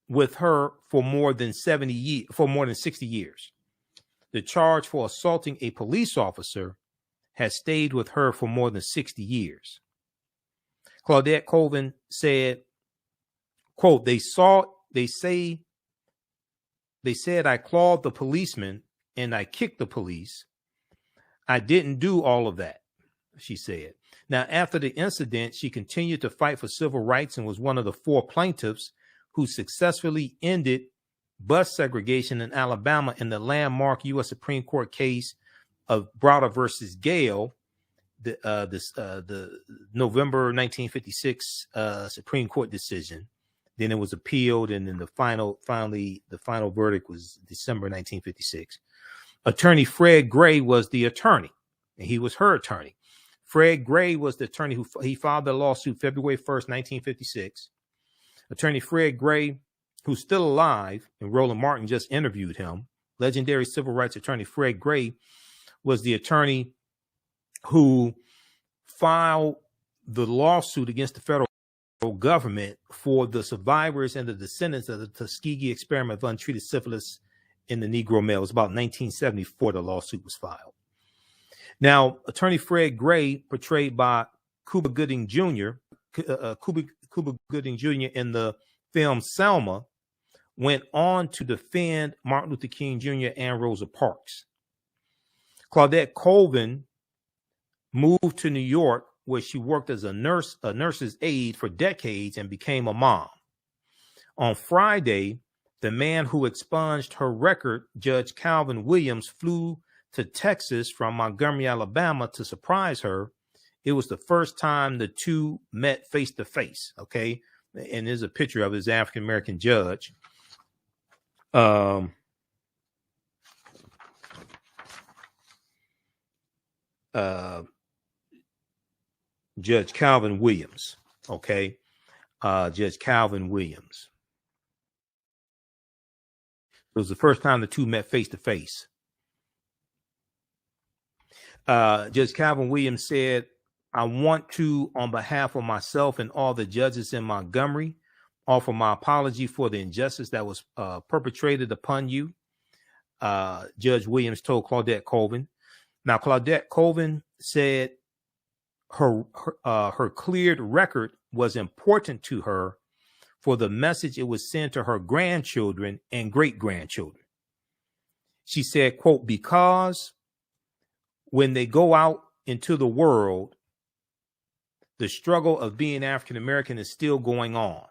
with her for more than 60 years. The charge for assaulting a police officer has stayed with her for more than 60 years. Claudette Colvin said, quote, they said I clawed the policeman and I kicked the police. I didn't do all of that, she said. Now, after the incident, she continued to fight for civil rights and was one of the 4 plaintiffs who successfully ended bus segregation in Alabama in the landmark U.S. Supreme Court case of Browder versus Gale, the November 1956 Supreme Court decision. Then it was appealed, and then the final verdict was December 1956. Attorney Fred Gray was the attorney, and he was her attorney. Fred Gray was the attorney he filed the lawsuit February 1st, 1956. Attorney Fred Gray, who's still alive, and Roland Martin just interviewed him, legendary civil rights attorney Fred Gray was the attorney who filed the lawsuit against the federal government for the survivors and the descendants of the Tuskegee experiment of untreated syphilis in the Negro male. It was about 1974 the lawsuit was filed. Now, attorney Fred Gray, portrayed by Cuba Gooding Jr., Cuba Gooding Jr. in the film Selma, went on to defend Martin Luther King Jr. and Rosa Parks. Claudette Colvin moved to New York, where she worked as a nurse's aide for decades and became a mom. On Friday, the man who expunged her record, Judge Calvin Williams, flew to Texas from Montgomery, Alabama to surprise her. It was the first time the two met face to face. Okay. And there's a picture of his African-American judge. Judge Calvin Williams. Okay. Judge Calvin Williams. It was the first time the two met face to face. Judge Calvin Williams said, I want to, on behalf of myself and all the judges in Montgomery, offer my apology for the injustice that was perpetrated upon you. Judge Williams told Claudette Colvin. Now, Claudette Colvin said her cleared record was important to her for the message it would send to her grandchildren and great-grandchildren. She said, quote, because when they go out into the world, the struggle of being African American is still going on.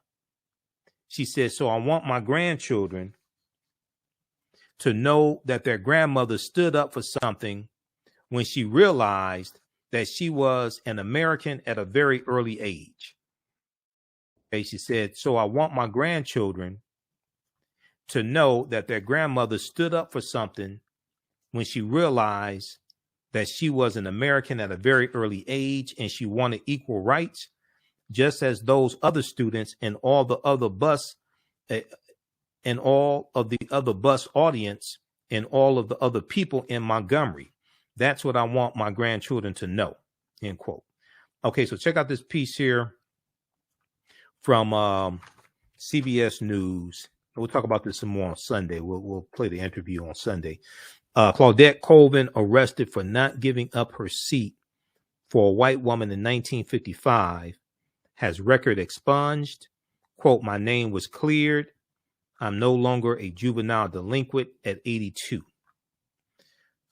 She said, so I want my grandchildren to know that their grandmother stood up for something when she realized that she was an American at a very early age. Okay, she said, so I want my grandchildren to know that their grandmother stood up for something when she realized that she was an American at a very early age and she wanted equal rights, just as those other students and all the other bus and all of the other bus audience and all of the other people in Montgomery. That's what I want my grandchildren to know, end quote. Okay, so check out this piece here from CBS News. We'll talk about this some more on Sunday. We'll play the interview on Sunday. Claudette Colvin arrested for not giving up her seat for a white woman in 1955 has record expunged. Quote, my name was cleared. I'm no longer a juvenile delinquent at 82.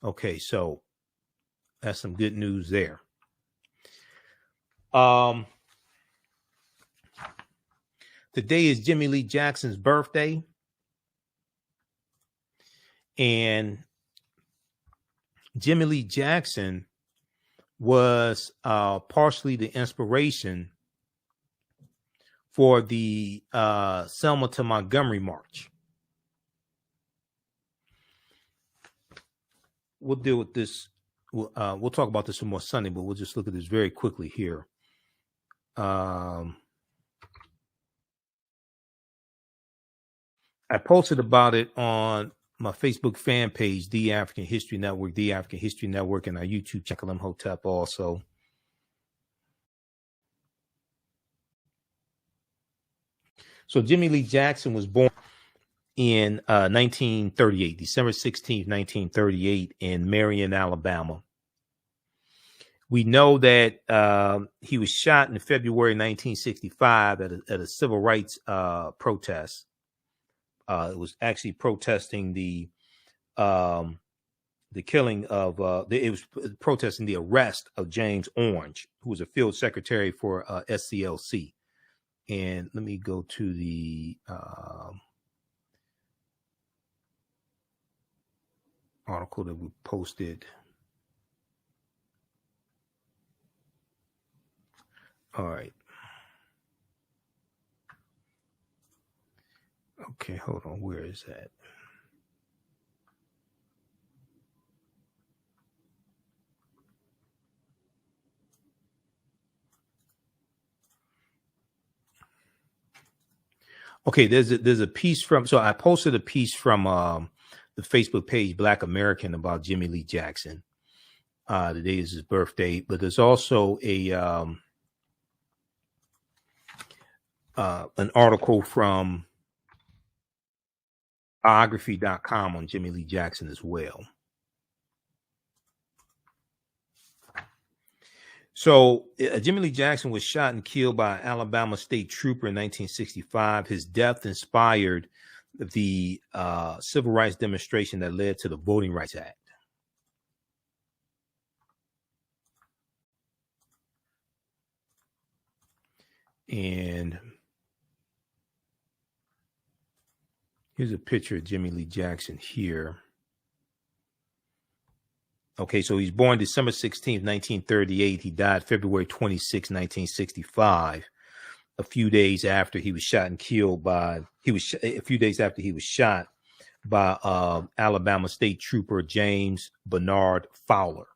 Okay, so that's some good news there. Today is Jimmie Lee Jackson's birthday. And Jimmie Lee Jackson was partially the inspiration for the Selma to Montgomery March. We'll deal with this. We'll talk about this some more Sunday, but we'll just look at this very quickly here. I posted about it on my Facebook fan page, The African History Network, The African History Network, and our YouTube channel, Michael Imhotep also. So Jimmie Lee Jackson was born in 1938, December 16th, 1938, in Marion, Alabama. We know that he was shot in February 1965 at a civil rights protest. It was actually protesting the killing of it was protesting the arrest of James Orange, who was a field secretary for SCLC. And let me go to the article that we posted. All right. Okay, hold on. Where is that? Okay, there's a piece from, so I posted a piece from the Facebook page Black American about Jimmie Lee Jackson. Today is his birthday, but there's also an article from biography.com on Jimmie Lee Jackson as well. So Jimmie Lee Jackson was shot and killed by an Alabama state trooper in 1965. His death inspired the civil rights demonstration that led to the Voting Rights Act. And here's a picture of Jimmie Lee Jackson here. Okay, so he's born December 16th, 1938. He died February 26, 1965. A few days after he was shot and killed by, a few days after he was shot by Alabama state trooper James Bernard Fowler.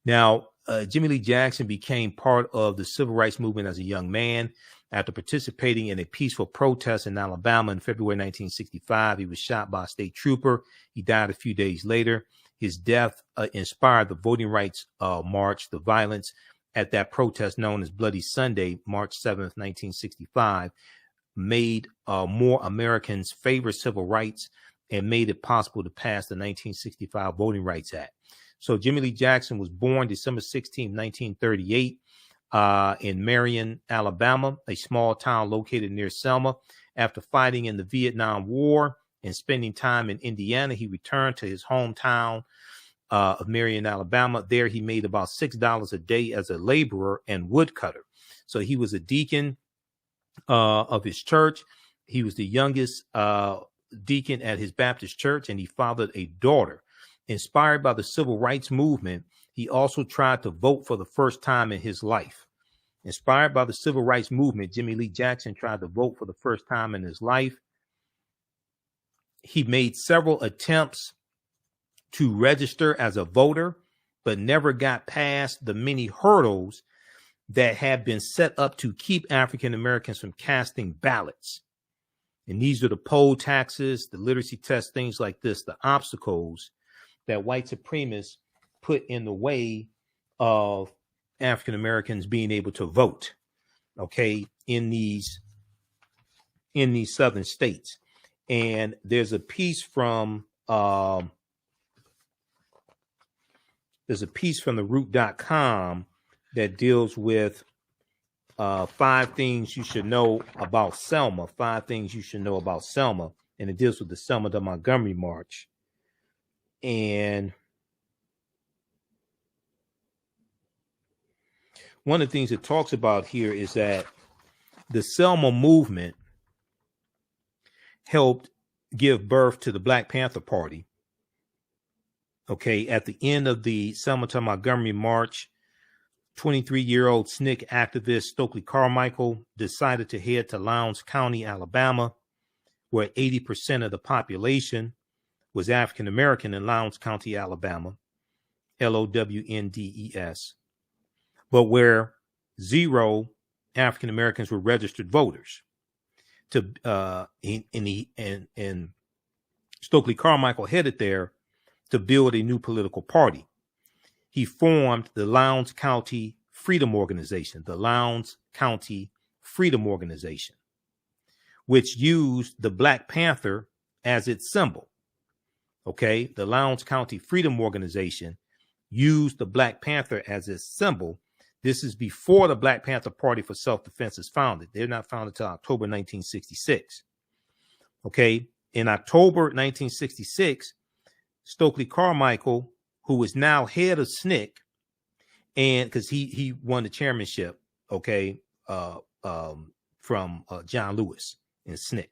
Now, Jimmie Lee Jackson became part of the civil rights movement as a young man. After participating in a peaceful protest in Alabama in February 1965, he was shot by a state trooper. He died a few days later. His death inspired the Voting Rights March. The violence at that protest, known as Bloody Sunday, March 7th, 1965, made more Americans favor civil rights and made it possible to pass the 1965 Voting Rights Act. So Jimmie Lee Jackson was born December 16, 1938, in Marion, Alabama, a small town located near Selma. After fighting in the Vietnam War and spending time in Indiana, he returned to his hometown of Marion, Alabama. There he made about $6 a day as a laborer and woodcutter. So he was a deacon of his church. He was the youngest deacon at his Baptist church, and he fathered a daughter. Inspired by the civil rights movement, he also tried to vote for the first time in his life. Inspired by the civil rights movement, Jimmie Lee Jackson tried to vote for the first time in his life. He made several attempts to register as a voter, but never got past the many hurdles that have been set up to keep African Americans from casting ballots. And these are the poll taxes, the literacy tests, things like this, the obstacles that white supremacists put in the way of African Americans being able to vote, okay, in these southern states. And there's a piece from the root.com that deals with 5 things you should know about Selma, 5 things you should know about Selma, and it deals with the Selma to Montgomery March. And one of the things it talks about here is that the Selma movement helped give birth to the Black Panther Party. Okay, at the end of the Selma to Montgomery March, 23-year-old SNCC activist Stokely Carmichael decided to head to Lowndes County, Alabama, where 80% of the population was African American in Lowndes County, Alabama, Lowndes, but where 0 African Americans were registered voters. And Stokely Carmichael headed there to build a new political party. He formed the Lowndes County Freedom Organization, which used the Black Panther as its symbol. Okay, the Lowndes County Freedom Organization used the Black Panther as its symbol. This is before the Black Panther Party for Self-Defense is founded. They're not founded until October 1966. Okay, in October 1966, Stokely Carmichael, who is now head of SNCC, and because he won the chairmanship, okay, from John Lewis in SNCC,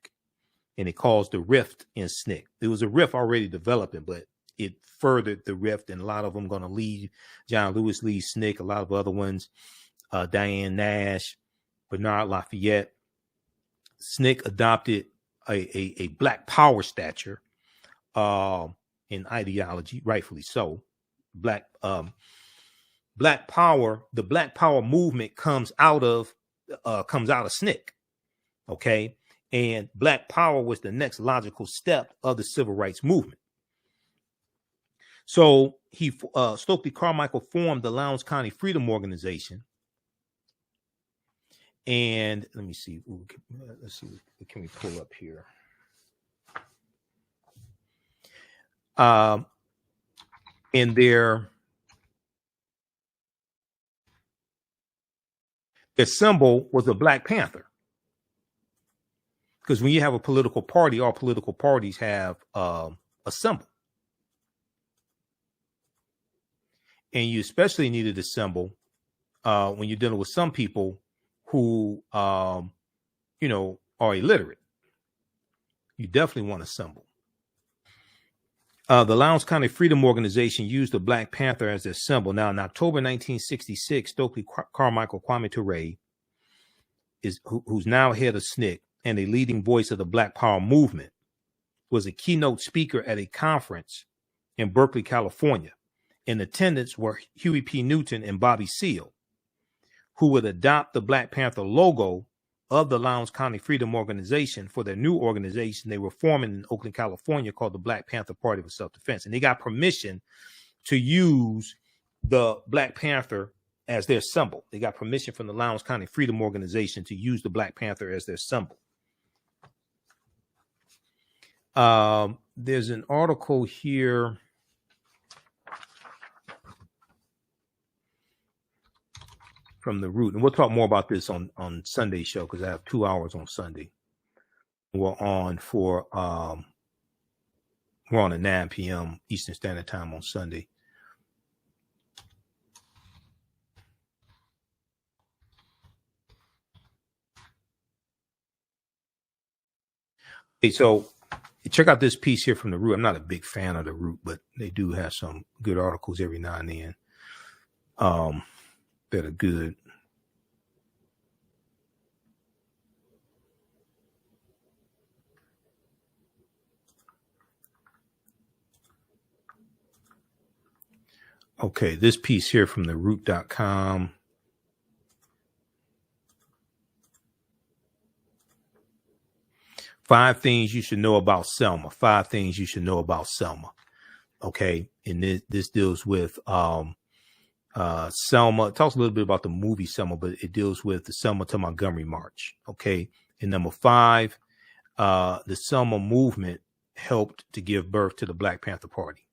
and it caused the rift in SNCC. There was a rift already developing, but it furthered the rift, and a lot of them going to leave. John Lewis leaves SNCC, a lot of other ones, Diane Nash, Bernard Lafayette. SNCC adopted a Black Power stature in ideology, rightfully so. Black Power, the Black Power movement comes out of SNCC, okay, and Black Power was the next logical step of the civil rights movement. So Stokely Carmichael formed the Lowndes County Freedom Organization, and let me see. Let's see. What can we pull up here? And their symbol was a Black Panther. Because when you have a political party, all political parties have a symbol. And you especially needed a symbol when you're dealing with some people who, are illiterate. You definitely want a symbol. The Lowndes County Freedom Organization used the Black Panther as their symbol. Now, in October 1966, Stokely Carmichael Kwame Ture, who's now head of SNCC and a leading voice of the Black Power movement, was a keynote speaker at a conference in Berkeley, California. In attendance were Huey P. Newton and Bobby Seale, who would adopt the Black Panther logo of the Lowndes County Freedom Organization for their new organization they were forming in Oakland, California, called the Black Panther Party for Self-Defense. And they got permission to use the Black Panther as their symbol. They got permission from the Lowndes County Freedom Organization to use the Black Panther as their symbol. There's an article here from the root, and we'll talk more about this on Sunday's show because I have 2 hours on Sunday. We're on at 9 p.m. Eastern Standard Time on Sunday. Okay, so check out this piece here from the Root. I'm not a big fan of the Root, but they do have some good articles every now and then that are good. Okay, this piece here from theroot.com. Five things you should know about Selma. 5 things you should know about Selma. Okay, and this deals with Selma. It talks a little bit about the movie Selma, but it deals with the Selma to Montgomery March. Okay, and number 5, the Selma movement helped to give birth to the Black Panther Party.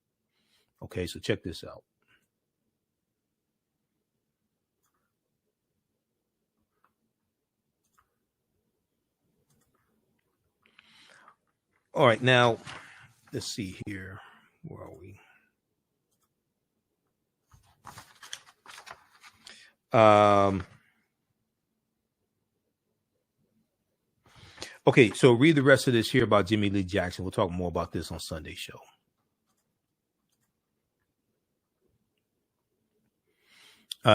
Okay, so check this out. All right, now let's see here. Where are we? Okay, so read the rest of this here about Jimmie Lee Jackson. We'll talk more about this on Sunday's show.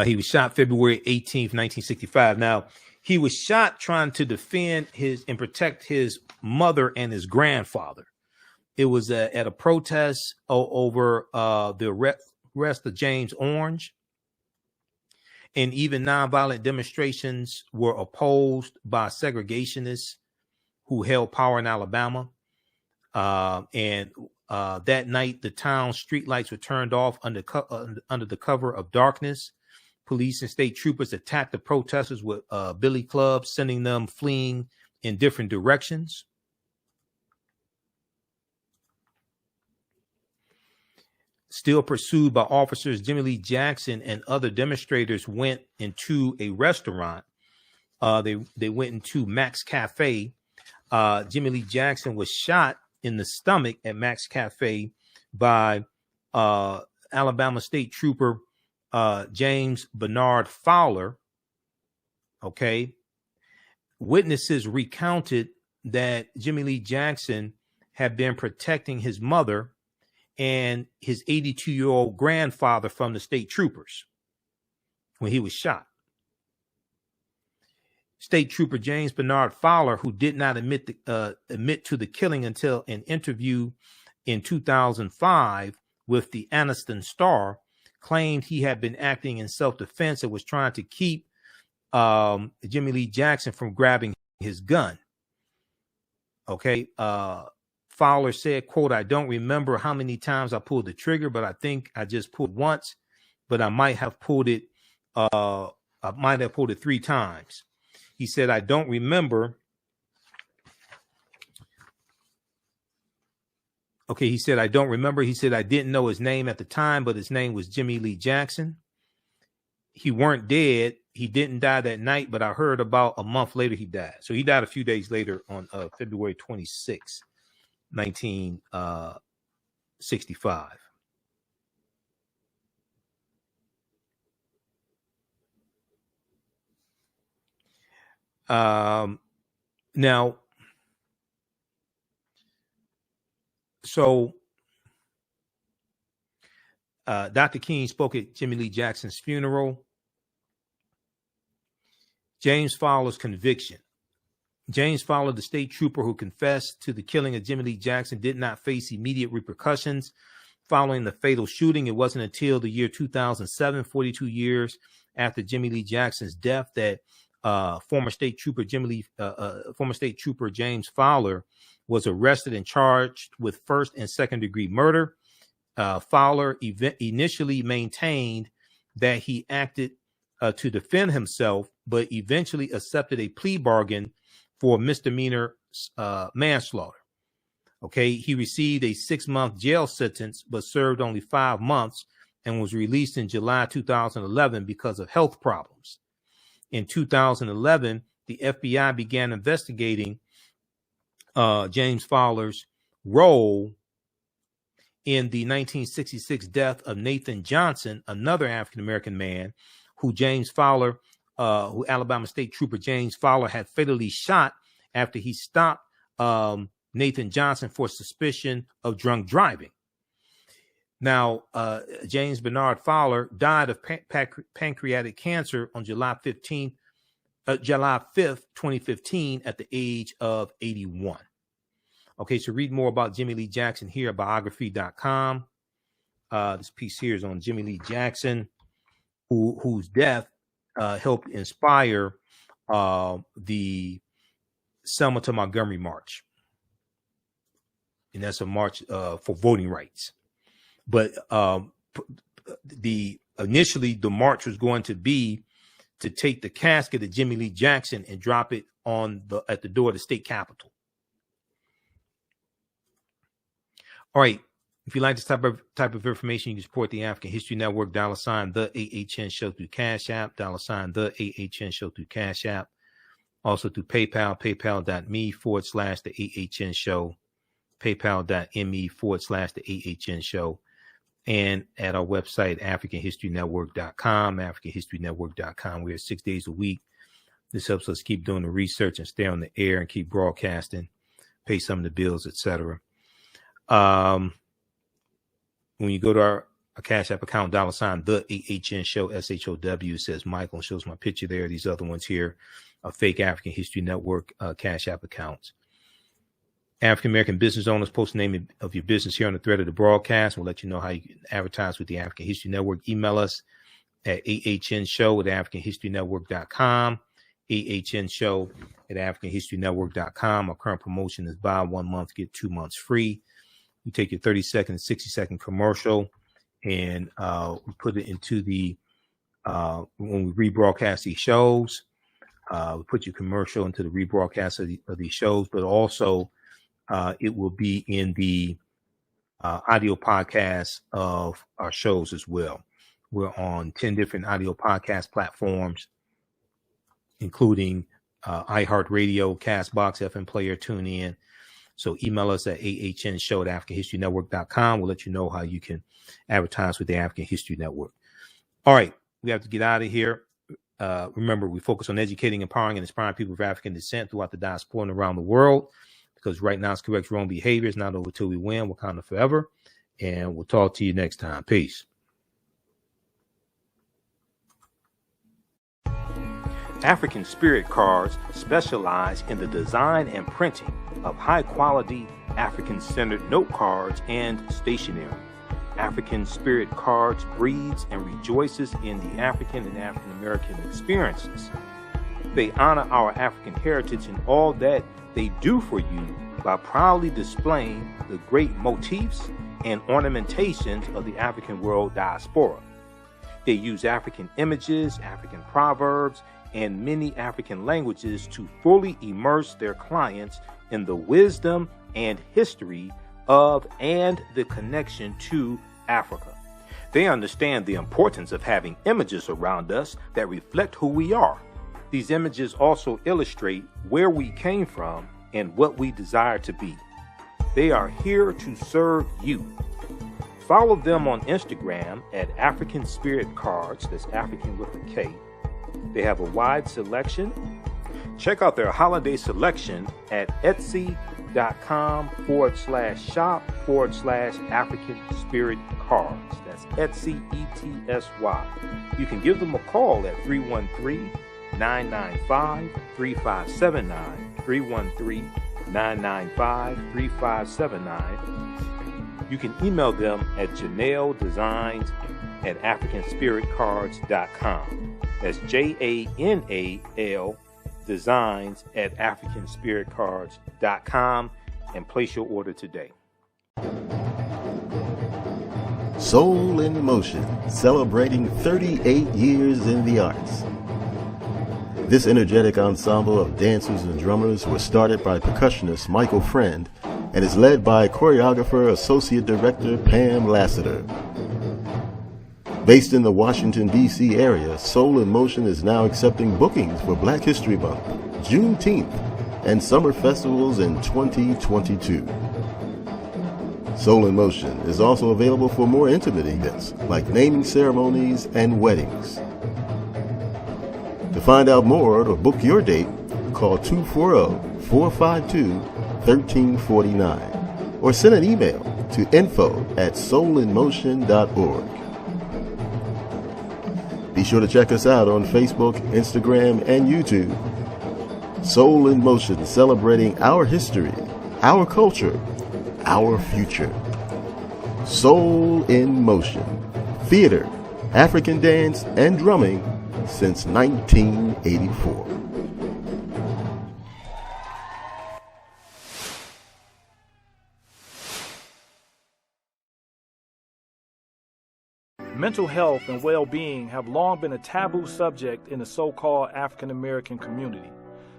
He was shot February 18th, 1965. Now, he was shot trying to defend and protect his mother and his grandfather. It was at a protest over the arrest of James Orange. And even nonviolent demonstrations were opposed by segregationists who held power in Alabama. And that night, the town's streetlights were turned off under the cover of darkness. Police and state troopers attacked the protesters with billy clubs, sending them fleeing in different directions. Still pursued by officers, Jimmie Lee Jackson and other demonstrators went into a restaurant. They went into Max Cafe. Jimmie Lee Jackson was shot in the stomach at Max Cafe by Alabama State Trooper James Bernard Fowler. Okay. Witnesses recounted that Jimmie Lee Jackson had been protecting his mother and his 82-year-old grandfather from the state troopers when he was shot. State Trooper James Bernard Fowler, who did not admit to the killing until an interview in 2005 with the Anniston Star, claimed he had been acting in self-defense and was trying to keep Jimmie Lee Jackson from grabbing his gun. Okay. Fowler said, quote, "I don't remember how many times I pulled the trigger, but I think I just pulled once, but I might have pulled it 3 times. He said, I don't remember. Okay, he said, I don't remember. He said, I didn't know his name at the time, but his name was Jimmie Lee Jackson. He weren't dead. He didn't die that night, but I heard about a month later he died. So he died a few days later on February 26, 1965. Now, so Dr. King spoke at Jimmie Lee Jackson's funeral. James Fowler's conviction. James Fowler, the state trooper who confessed to the killing of Jimmie Lee Jackson, did not face immediate repercussions following the fatal shooting. It wasn't until the year 2007, 42 years after Jimmie Lee Jackson's death, that former state trooper James Fowler was arrested and charged with first and second degree murder. Fowler initially maintained that he acted to defend himself, but eventually accepted a plea bargain for misdemeanor manslaughter. Okay, he received a 6-month jail sentence, but served only 5 months and was released in July 2011 because of health problems. In 2011, the FBI began investigating James Fowler's role in the 1966 death of Nathan Johnson, another African-American man who Alabama State Trooper James Fowler had fatally shot after he stopped Nathan Johnson for suspicion of drunk driving. Now, James Bernard Fowler died of pancreatic cancer on July 5th, 2015 at the age of 81. Okay, so read more about Jimmie Lee Jackson here at biography.com. This piece here is on Jimmie Lee Jackson, whose death helped inspire the Selma to Montgomery March. And that's a march for voting rights. But initially the march was going to be to take the casket of Jimmie Lee Jackson and drop it at the door of the state capitol. All right. If you like this type of information, you can support the African History Network, $ the TheAHNShow through Cash App, $ the TheAHNShow through Cash App. Also through PayPal, paypal.me/TheAHNShow, paypal.me/TheAHNShow. And at our website, AfricanHistoryNetwork.com, AfricanHistoryNetwork.com. We're 6 days a week. This helps us keep doing the research and stay on the air and keep broadcasting, pay some of the bills, etc. When you go to our Cash App account, $ the TheAHNShow, SHOW, it says Michael and shows my picture there. These other ones here are fake African History Network Cash App accounts. African American business owners, post the name of your business here on the thread of the broadcast. We'll let you know how you can advertise with the African History Network. Email us at AHNShow@AfricanHistoryNetwork.com, AHNShow@AfricanHistoryNetwork.com. Our current promotion is buy 1 month, get 2 months free. You take your 30-second, 60-second commercial and we put it into the when we rebroadcast these shows. We put your commercial into the rebroadcast of these shows, but also it will be in the audio podcast of our shows as well. We're on 10 different audio podcast platforms, including iHeartRadio, Castbox, FM Player, TuneIn. So email us at AHNShow@AfricanHistoryNetwork.com. We'll let you know how you can advertise with the African History Network. All right, we have to get out of here. Remember, we focus on educating, empowering, and inspiring people of African descent throughout the diaspora and around the world, because right now it's correct wrong behavior. It's not over till we win. Wakanda forever. And we'll talk to you next time. Peace. African Spirit Cards specialize in the design and printing of high-quality African-centered note cards and stationery. African Spirit Cards breeds and rejoices in the African and African-American experiences. They honor our African heritage in all that they do for you by proudly displaying the great motifs and ornamentations of the African world diaspora. They use African images, African proverbs, and many African languages to fully immerse their clients in the wisdom and history of and the connection to Africa. They understand the importance of having images around us that reflect who we are. These images also illustrate where we came from and what we desire to be. They are here to serve you. Follow them on Instagram at African Spirit Cards, that's African with a K. They have a wide selection. Check out their holiday selection at Etsy.com/shop/African Spirit Cards. That's Etsy, ETSY. You can give them a call at 313-995-3579, 313-995-3579. You can email them at janeldesigns@AfricanSpiritCards.com. That's JANAL designs@AfricanSpiritCards.com, and place your order today. Soul in Motion, celebrating 38 years in the arts. This energetic ensemble of dancers and drummers was started by percussionist Michael Friend and is led by choreographer Associate Director Pam Lassiter. Based in the Washington, D.C. area, Soul in Motion is now accepting bookings for Black History Month, Juneteenth, and summer festivals in 2022. Soul in Motion is also available for more intimate events like naming ceremonies and weddings. To find out more or to book your date, call 240-452-1349 or send an email to info@soulinmotion.org. Be sure to check us out on Facebook, Instagram, and YouTube. Soul in Motion, celebrating our history, our culture, our future. Soul in Motion. Theater, African dance, and drumming since 1984. Mental health and well-being have long been a taboo subject in the so-called African American community.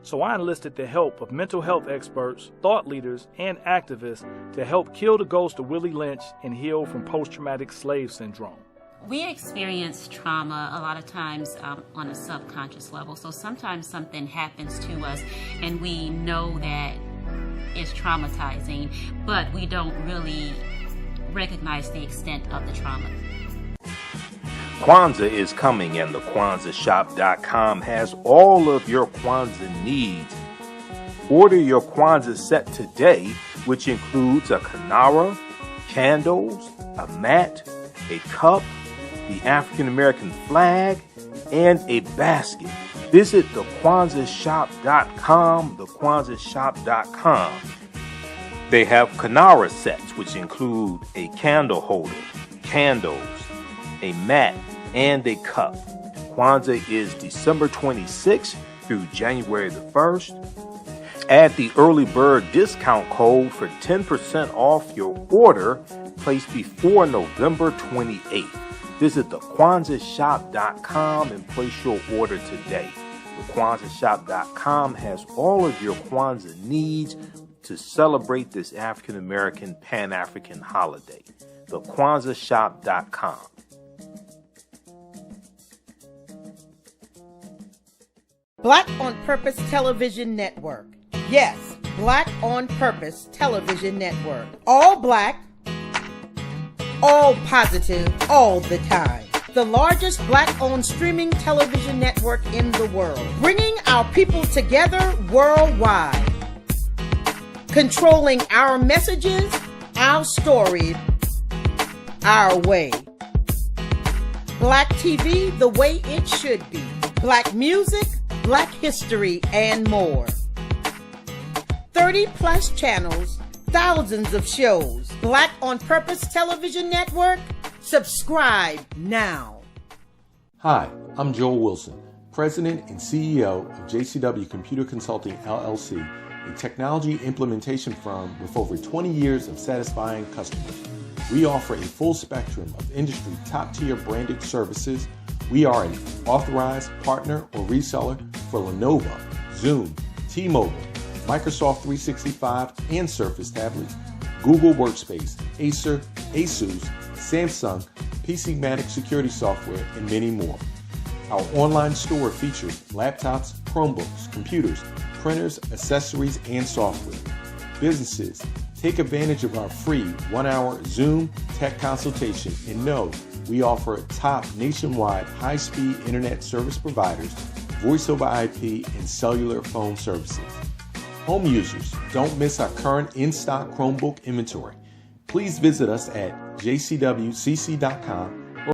So I enlisted the help of mental health experts, thought leaders, and activists to help kill the ghost of Willie Lynch and heal from post-traumatic slave syndrome. We experience trauma a lot of times on a subconscious level. So sometimes something happens to us and we know that it's traumatizing, but we don't really recognize the extent of the trauma. Kwanzaa is coming, and the KwanzaaShop.com has all of your Kwanzaa needs. Order your Kwanzaa set today, which includes a kinara, candles, a mat, a cup, the African American flag, and a basket. Visit the KwanzaaShop.com, TheAHNShow.com. They have kinara sets, which include a candle holder, candles, a mat, and a cup. Kwanzaa is December 26th through January the 1st. Add the early bird discount code for 10% off your order placed before November 28th. Visit the KwanzaaShop.com and place your order today. The KwanzaaShop.com has all of your Kwanzaa needs to celebrate this African American Pan-African holiday. The KwanzaaShop.com. Black on Purpose Television Network. Yes, Black on Purpose Television Network. All black, all positive, all the time. The largest black-owned streaming television network in the world. Bringing our people together worldwide. Controlling our messages, our stories, our way. Black TV the way it should be. Black music, Black history, and more. 30 plus channels, thousands of shows. Black on Purpose Television Network. Subscribe now. Hi, I'm Joel Wilson, President and CEO of JCW Computer Consulting LLC, a technology implementation firm with over 20 years of satisfying customers. We offer a full spectrum of industry top-tier branded services. We are an authorized partner or reseller for Lenovo, Zoom, T-Mobile, Microsoft 365 and Surface tablets, Google Workspace, Acer, Asus, Samsung, PCmatic security software, and many more. Our online store features laptops, Chromebooks, computers, printers, accessories, and software. Businesses, take advantage of our free 1-hour Zoom tech consultation and know we offer top nationwide high-speed internet service providers, voice over IP, and cellular phone services. Home users, don't miss our current in-stock Chromebook inventory. Please visit us at jcwcc.com